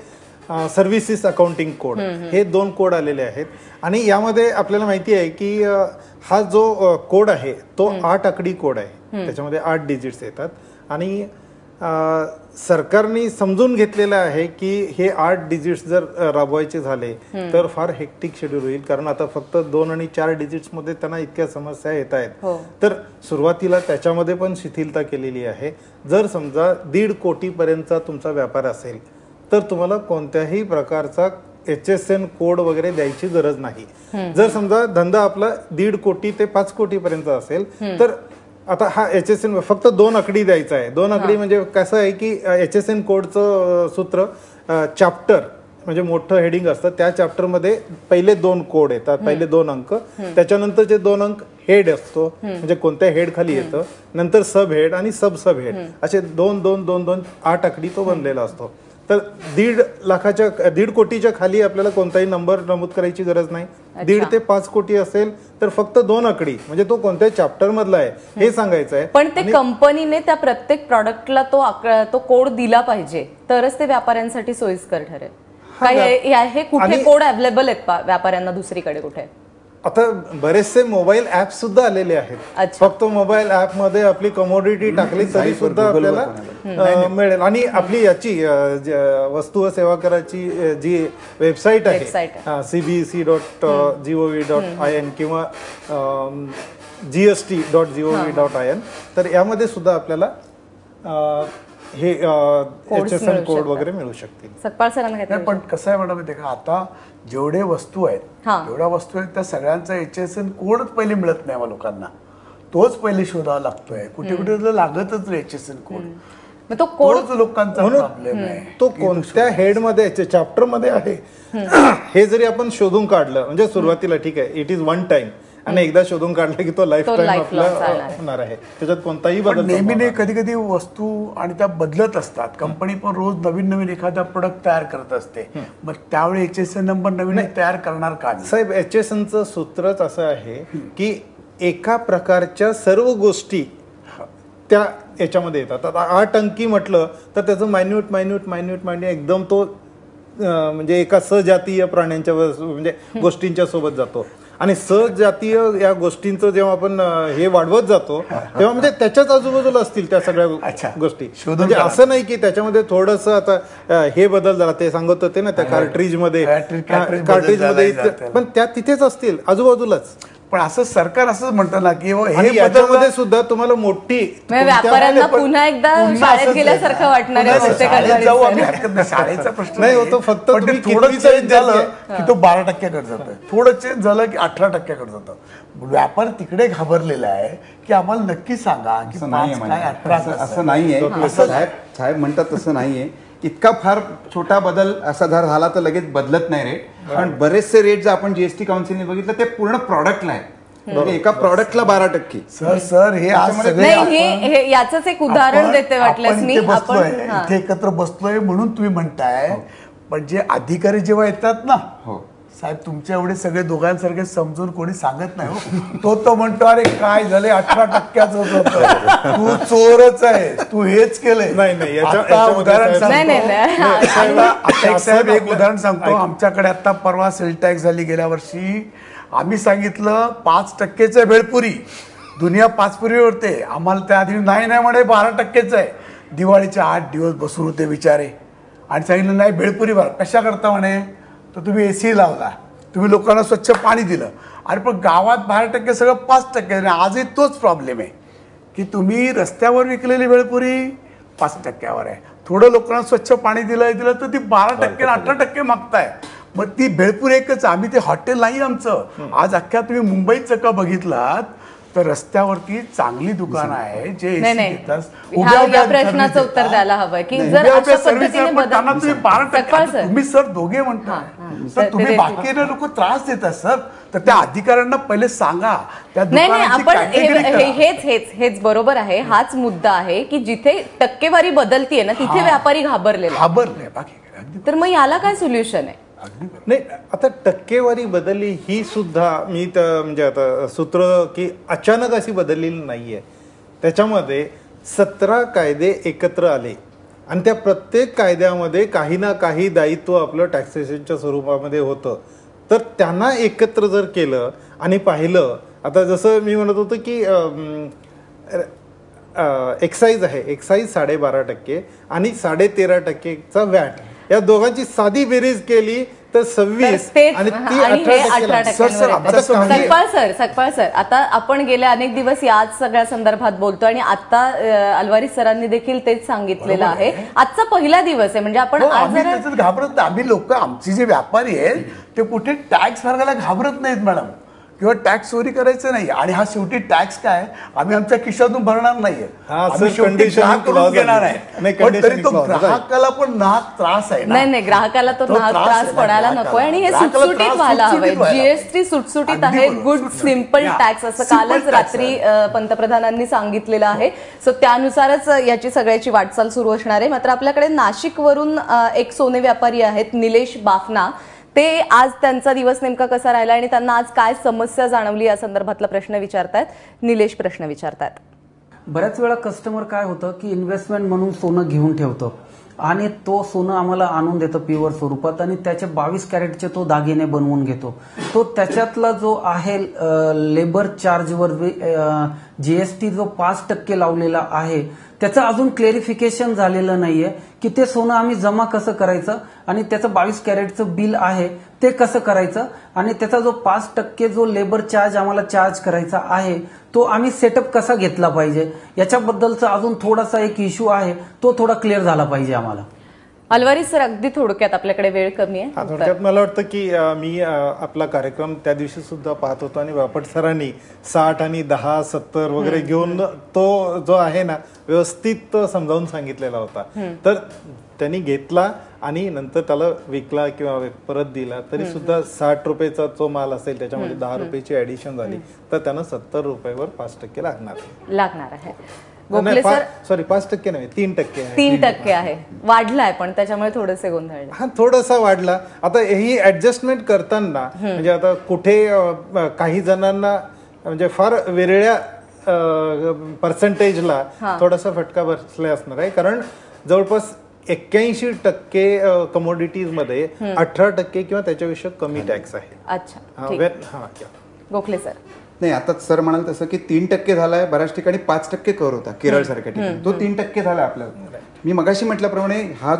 Speaker 3: सर्व्हिसेस अकाउंटिंग कोड, हे 2 कोड आलेले आहेत. आणि यामध्ये आपल्याला माहिती आहे की हा जो कोड आहे तो 8 आकडी कोड आहे, त्याच्यामध्ये 8 डिजिट्स येतात. आणि सरकारने समजून घेतलेलं आहे की हे 8 डिजिट्स जर राबवायचे झाले तर फार हेक्टिक शेड्यूल होईल, कारण आता फक्त 2 आणि 4 डिजिट्स मध्ये त्यांना इतक्या समस्या येत आहेत. तर सुरुवातीला त्याच्यामध्ये पण शिथिलता केलेली आहे. जर समजा 1.5 कोटीपर्यंतचा तुमचा व्यापार असेल तर तुम्हाला कोणत्याही प्रकारचा HSN कोड वगैरे द्यायची गरज नाही. जर समजा धंदा आपला 1.5 कोटी ते 5 कोटीपर्यंत असेल तर आता हा HSN फक्त 2 आकडी द्यायचा आहे. 2 आकडी म्हणजे कसं आहे की HSN कोडचं सूत्र चॅप्टर म्हणजे मोठं हेडिंग असतं, त्या चॅप्टरमध्ये पहिले 2 कोड येतात, पहिले 2 अंक, त्याच्यानंतरचे 2 अंक हेड असतो म्हणजे कोणत्या हेड खाली येतं, नंतर सब हेड आणि सब हेड, असे 2-2-2-2 8 आकडी तो बनलेला असतो. तर 1.5 कोटीच्या खाली आपल्याला कोणताही नंबर नमूद करायची गरज नाही. 1.5 ते 5 कोटी असेल तर फक्त 2 आकडी म्हणजे तो कोणत्या चॅप्टर मधला आहे हे सांगायचं आहे.
Speaker 1: पण ते कंपनीने त्या प्रत्येक प्रॉडक्टला तो कोड दिला पाहिजे तरच ते व्यापाऱ्यांसाठी सोयीस्कर ठरेल. काय हे कुठे कोड अवेलेबल आहेत व्यापाऱ्यांना दुसरीकडे कुठे?
Speaker 3: आता बरेचसे मोबाईल ऍप सुद्धा आलेले आहेत. फक्त मोबाईल ऍप मध्ये आपली कमोडिटी टाकली तरी सुद्धा आपल्याला मिळेल. आणि आपली याची वस्तू व सेवा कराची जी वेबसाईट आहे cbc.gov.in किंवा gst.gov.in, तर यामध्ये सुद्धा आपल्याला हे HSN कोड वगैरे मिळू शकतील.
Speaker 1: सतपाल सरांना
Speaker 2: पण कसं आहे मॅडम माहिती का, आता जेवढे वस्तू आहेत जेवढ्या वस्तू आहेत त्या सगळ्यांचा HSN कोडच पहिले मिळत नाही लोकांना, तोच पहिले शोधावा लागतोय. कुठे कुठे लागतच नाही HSN कोड,
Speaker 1: तो कोड
Speaker 2: लोकांचा प्रॉब्लेम आहे.
Speaker 3: तो कोणत्या हेडमध्ये चॅप्टर मध्ये आहे हे जरी आपण शोधून काढलं म्हणजे सुरुवातीला ठीक आहे, इट इज वन टाइम, आणि एकदा शोधून काढलं की तो लाईफ टाइम आपला होणार आहे, त्याच्यात कोणताही बदल.
Speaker 2: नेहमीने कधी कधी वस्तू आणि त्या बदलत असतात. कंपनी पण रोज नवीन एखादा प्रोडक्ट तयार करत असते, मग त्यावेळी HSN नंबर नवीन तयार करणार का?
Speaker 3: साहेब, HSNचं सूत्रच असं आहे की एका प्रकारच्या सर्व गोष्टी त्या याच्यामध्ये येतात. आता 8 अंकी म्हटलं तर त्याचं मायन्यूट एकदम तो म्हणजे एका सजातीय प्राण्यांच्या म्हणजे गोष्टींच्या सोबत जातो. आणि सजातीय या गोष्टींचं जेव्हा आपण हे वाढवत जातो तेव्हा म्हणजे त्याच्याच आजूबाजूला असतील त्या सगळ्या गोष्टी. म्हणजे असं नाही की त्याच्यामध्ये थोडस आता हे बदल झाला, ते सांगत होते ना त्या कार्ट्रीजमध्ये, पण त्या तिथेच असतील आजूबाजूलाच.
Speaker 2: पण असं सरकार असंच म्हणतं ना की
Speaker 3: याच्यामध्ये सुद्धा तुम्हाला मोठी
Speaker 1: व्यापाऱ्यांना पुन्हा एकदा शाळेत गेल्यासारखं वाटणार आहे.
Speaker 2: शाळेचा प्रश्न
Speaker 3: नाही होतो, फक्त
Speaker 2: थोडं चेंज झालं की तो 12% जातं, थोडं चेंज झालं की 18% जातं. व्यापार तिकडे घाबरलेला आहे की आम्हाला नक्की सांगा की
Speaker 5: असं नाहीये. साहेब म्हणतात तसं नाहीये. इतका फार छोटा बदल असा जर झाला तर लगेच बदलत नाही रेट. पण बरेचसे रेट जर आपण जीएसटी काउन्सिलने बघितलं ते पूर्ण प्रॉडक्टला आहे, एका प्रॉडक्टला 12%.
Speaker 2: सर हे
Speaker 1: याच एक उदाहरण देते वाटल्यास मी.
Speaker 2: आपण इथे एकत्र बसलोय म्हणून तुम्ही म्हणताय, पण जे अधिकारी जेव्हा येतात ना साहेब, तुमच्या एवढे सगळे दोघांसारखे समजून कोणी सांगत नाही हो. तो म्हणतो अरे काय झाले 18%च होत होतं, तू चोरच आहे, तू हेच केलंय.
Speaker 3: नाही
Speaker 2: उदाहरण साहेब, एक उदाहरण सांगतो. आमच्याकडे आता परवा सेल टॅक्स झाली गेल्या वर्षी. आम्ही सांगितलं 5%चं भेळपुरी, दुनिया 5 पुरीवरते, आम्हाला त्या आधी नाही म्हणे 12%च आहे. दिवाळीचे 8 दिवस बसून होते बिचारे आणि सांगितलं नाही भेळपुरी भर. कशा करता म्हणे, तर तुम्ही AC लावला, तुम्ही लोकांना स्वच्छ पाणी दिलं. अरे पण गावात 12% सगळं 5%. आजही तोच प्रॉब्लेम आहे की तुम्ही रस्त्यावर विकलेली भेळपुरी 5%वर आहे, थोडं लोकांना स्वच्छ पाणी दिलं तर ती 12% 18% मागताय. मग ती भेळपुरी एकच. आम्ही ते हॉटेल नाही आमचं. आज अख्ख्या तुम्ही मुंबईत जर का बघितलात तर रस्त्यावरती चांगली दुकानं आहे जे
Speaker 1: या प्रश्नाचं उत्तर द्यायला हवंय की जर अशा पद्धतीने
Speaker 2: तुम्ही सर दोघे म्हणता तर तुम्ही बाकी लोक त्रास देतात सर, तर त्या अधिकाऱ्यांना पहिले सांगा.
Speaker 1: हेच बरोबर आहे. हाच मुद्दा आहे की जिथे टक्केवारी बदलतीये ना तिथे व्यापारी घाबरले.
Speaker 2: बाकी
Speaker 1: तर मग याला काय सोल्युशन आहे?
Speaker 3: नाही, आता टक्केवारी बदलली ही सुद्धा मी म्हणजे आता सूत्र की अचानक अशी बदललेली नाहीये. त्याच्यामध्ये 17 कायदे एकत्र आले आणि त्या प्रत्येक कायद्यामध्ये काही ना काही दायित्व आपलं टॅक्सेशनच्या स्वरूपामध्ये होतं. तर त्यांना एकत्र जर केलं आणि पाहिलं, आता जसं मी म्हणत होतो की एक्साईज आहे, एक्साईज 12.5% आणि 13.5%चा व्हॅट, या दोघांची साधी बेरीज केली तर 26 आणि ती 18%.
Speaker 1: सकपाळ सर, आता आपण गेले अनेक दिवस याच सगळ्या संदर्भात बोलतो आणि आता अल्वारिस सरांनी देखील तेच सांगितलेलं आहे. आजचा पहिला दिवस आहे, म्हणजे आपण
Speaker 2: आम्ही त्याच्यात घाबरत नाही. आम्ही लोक, आमचे जे व्यापारी आहेत ते कुठे टॅक्स भरायला घाबरत नाहीत मॅडम, किंवा टॅक्स चोरी करायचं नाही. आणि हा शेवटी टॅक्स काय आम्ही आमच्या खिशातून भरणार नाहीये, घेणार आहे. तरी तो ग्राहकाला पण नाहक त्रास आहे.
Speaker 1: नाही, ग्राहकाला तो नाहक त्रास पडायला नकोय आणि हे सुटसुटीत व्हायला हवंय. जीएसटी सुटसुटीत आहे, गुड सिम्पल टॅक्स असं कालच रात्री पंतप्रधानांनी सांगितलेलं आहे. सो त्यानुसारच याची सगळ्याची वाटचाल सुरू असणार आहे. मात्र आपल्याकडे नाशिकवरून एक सोने व्यापारी आहेत, निलेश बाफना. ते आज त्यांचा दिवस नेमका कसा राहिला आणि त्यांना आज काय समस्या जाणवली या संदर्भातला प्रश्न विचारतायत. निलेश प्रश्न विचारतायत.
Speaker 9: बऱ्याच वेळा कस्टमर काय होतं की इन्व्हेस्टमेंट म्हणून सोनं घेऊन ठेवतं आणि तो सोनं आम्हाला आणून देतो प्युअर स्वरूपात आणि त्याचे 22 कॅरेटचे तो दागिने बनवून घेतो. तो त्याच्यातला जो आहे लेबर चार्जवर जीएसटी जो 5% लावलेला आहे त्याचं अजून क्लेरिफिकेशन झालेलं नाहीये की ते सोनं आम्ही जमा कसं करायचं आणि त्याचं 22 कॅरेटचं बिल आहे ते कसं करायचं आणि त्याचा जो 5% जो लेबर चार्ज आम्हाला चार्ज करायचा आहे तो आम्ही सेटअप कसा घेतला पाहिजे याच्याबद्दलचा अजून थोडासा एक इश्यू आहे, तो थोडा क्लिअर झाला पाहिजे आम्हाला.
Speaker 1: अल्वारिस सर, अगदी थोडक्यात, आपल्याकडे वेळ कमी आहे.
Speaker 3: थोडक्यात मला वाटतं की मी आपला कार्यक्रम त्या दिवशी सुद्धा पाहत होतो आणि बापट सरांनी 60 आणि 10, 70 वगैरे घेऊन तो जो आहे ना व्यवस्थित समजावून सांगितलेला होता. तर त्यांनी घेतला आणि नंतर त्याला विकला किंवा परत दिला तरी सुद्धा 60 रुपयेचा जो माल असेल त्याच्यामध्ये 10 रुपयाची ऍडिशन झाली तर त्यांना 70 रुपयावर 5% लागणार आहे.
Speaker 1: गोखले सर,
Speaker 3: सॉरी 5% नाही 3% आहे.
Speaker 1: 3% आहे, वाढलाय पण त्याच्यामुळे थोडेसे गोंधळ.
Speaker 3: हा, थोडासा वाढला. आता ही ऍडजस्टमेंट करताना म्हणजे आता कुठे काही जणांना म्हणजे फार वेगळ्या पर्सेंटेजला थोडासा फटका बसला असणार आहे, कारण जवळपास 81% कमोडिटीज मध्ये 18% किंवा त्याच्यापेक्षा कमी टॅक्स आहे.
Speaker 1: अच्छा, गोखले सर.
Speaker 5: नाही, आता सर म्हणाल तसं की 3% झालाय, बऱ्याच ठिकाणी 5% कर होता केरळ सारख्या ठिकाणी, तो 3% झाला आपल्याला. मी मगाशी म्हटल्याप्रमाणे हा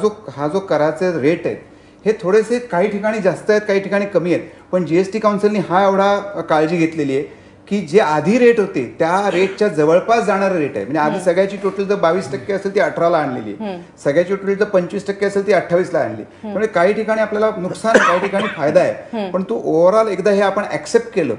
Speaker 5: जो कराचे रेट आहेत हे थोडेसे काही ठिकाणी जास्त आहेत, काही ठिकाणी कमी आहेत. पण जीएसटी काउन्सिलने हा एवढा काळजी घेतलेली आहे की जे आधी रेट होते त्या रेटच्या जवळपास जाणारा रेट आहे. म्हणजे आधी सगळ्याची टोटल जर 22% असेल ती 18ला आणलेली आहे, सगळ्याची टोटल जर 25% असेल ती 28ला आणली. म्हणजे काही ठिकाणी आपल्याला नुकसान, काही ठिकाणी फायदा आहे. पण तो ओव्हरऑल एकदा हे आपण ऍक्सेप्ट केलं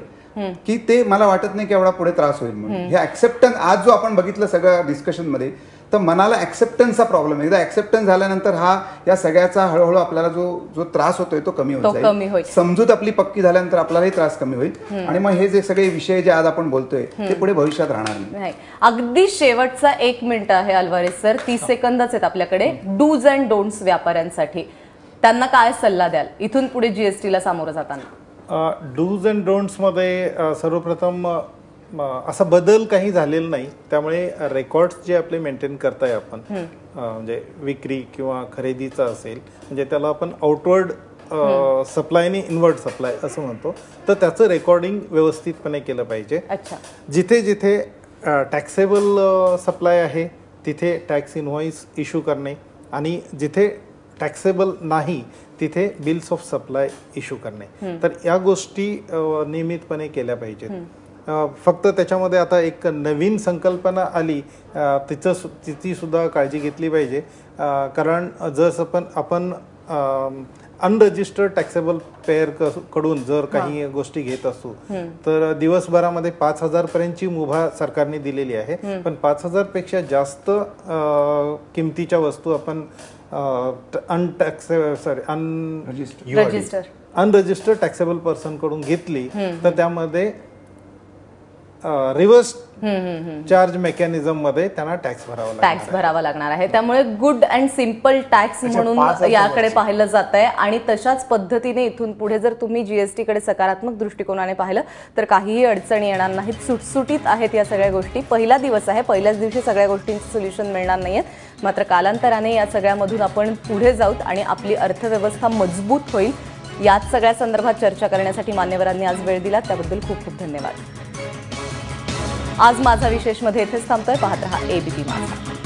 Speaker 5: की ते मला वाटत नाही की एवढा पुढे त्रास होईल म्हणून. हे ऍक्सेप्टन्स आज जो आपण बघितलं सगळ्या डिस्कशन मध्ये, तर मनाला ऍक्सेप्टन्सचा प्रॉब्लेम आहे. एकदा ऍक्सेप्टन्स झाल्यानंतर हा या सगळ्याचा हळूहळू आपल्याला जो त्रास होतोय तो कमी होत जाईल. समजूत आपली पक्की झाल्यानंतर आपल्यालाही त्रास कमी होईल आणि मग हे जे सगळे विषय जे आज आपण बोलतोय ते पुढे भविष्यात राहणार नाही.
Speaker 1: अगदी शेवटचा 1 मिनिट आहे अल्वारिस सर, 30 सेकंदच आहेत आपल्याकडे. डूज अँड डोंट्स व्यापाऱ्यांसाठी त्यांना काय सल्ला द्याल इथून पुढे जीएसटीला सामोरं जाताना?
Speaker 3: डूज अँड डोंट्स मध्ये सर्वप्रथम असा बदल काही झालेला नाही, त्यामुळे रेकॉर्ड्स जे आपले मेंटेन करताय आपण, म्हणजे विक्री किंवा खरेदीचा असेल, म्हणजे त्याला आपण आउटवर्ड सप्लाय आणि इनवर्ड सप्लाय असं म्हणतो, तर त्याचं रेकॉर्डिंग व्यवस्थितपणे केलं पाहिजे. जिथे जिथे टॅक्सेबल सप्लाय आहे तिथे टॅक्स इनव्हॉइस इश्यू करणे आणि जिथे टॅक्सेबल नाही तिथे बिल्स ऑफ सप्लाय इश्यू करणे. तर या गोष्टी नियमितपणे केल्या पाहिजेत. फक्त त्याच्यामध्ये आता एक नवीन संकल्पना आली, तिची सुद्धा काळजी घेतली पाहिजे. कारण जर आपण अनरजिस्टर्ड टॅक्सेबल पेअर कडून जर काही गोष्टी घेत असू तर दिवसभरामध्ये 5,000 पर्यंतची मुभा सरकारने दिलेली आहे, पण 5,000 पेक्षा जास्त किमतीच्या वस्तू आपण अनरजिस्टर्ड टॅक्सेबल पर्सन कडून घेतली तर त्यामध्ये रिव्हर्स चार्ज मेकॅनिझम मध्ये त्यांना टॅक्स भरावा लागणार
Speaker 1: आहे. त्यामुळे गुड अँड सिम्पल टॅक्स म्हणून याकडे पाहिलं जात आहे आणि तशाच पद्धतीने इथून पुढे जर तुम्ही जीएसटी कडे सकारात्मक दृष्टिकोनाने पाहिलं तर काहीही अडचणी येणार नाहीत. सुटसुटीत आहेत या सगळ्या गोष्टी. पहिला दिवस आहे, पहिल्याच दिवशी सगळ्या गोष्टींचं सोल्युशन मिळणार नाहीये. मात्र कालांतराने या सगळ्यामधून आपण पुढे जाऊत आणि आपली अर्थव्यवस्था मजबूत होईल. याच सगळ्या संदर्भात चर्चा करण्यासाठी मान्यवरांनी आज वेळ दिला, त्याबद्दल खूप खूप धन्यवाद. आज माझा विशेषमध्ये इथेच थांबतोय. पाहत रहा एबीपी माझा.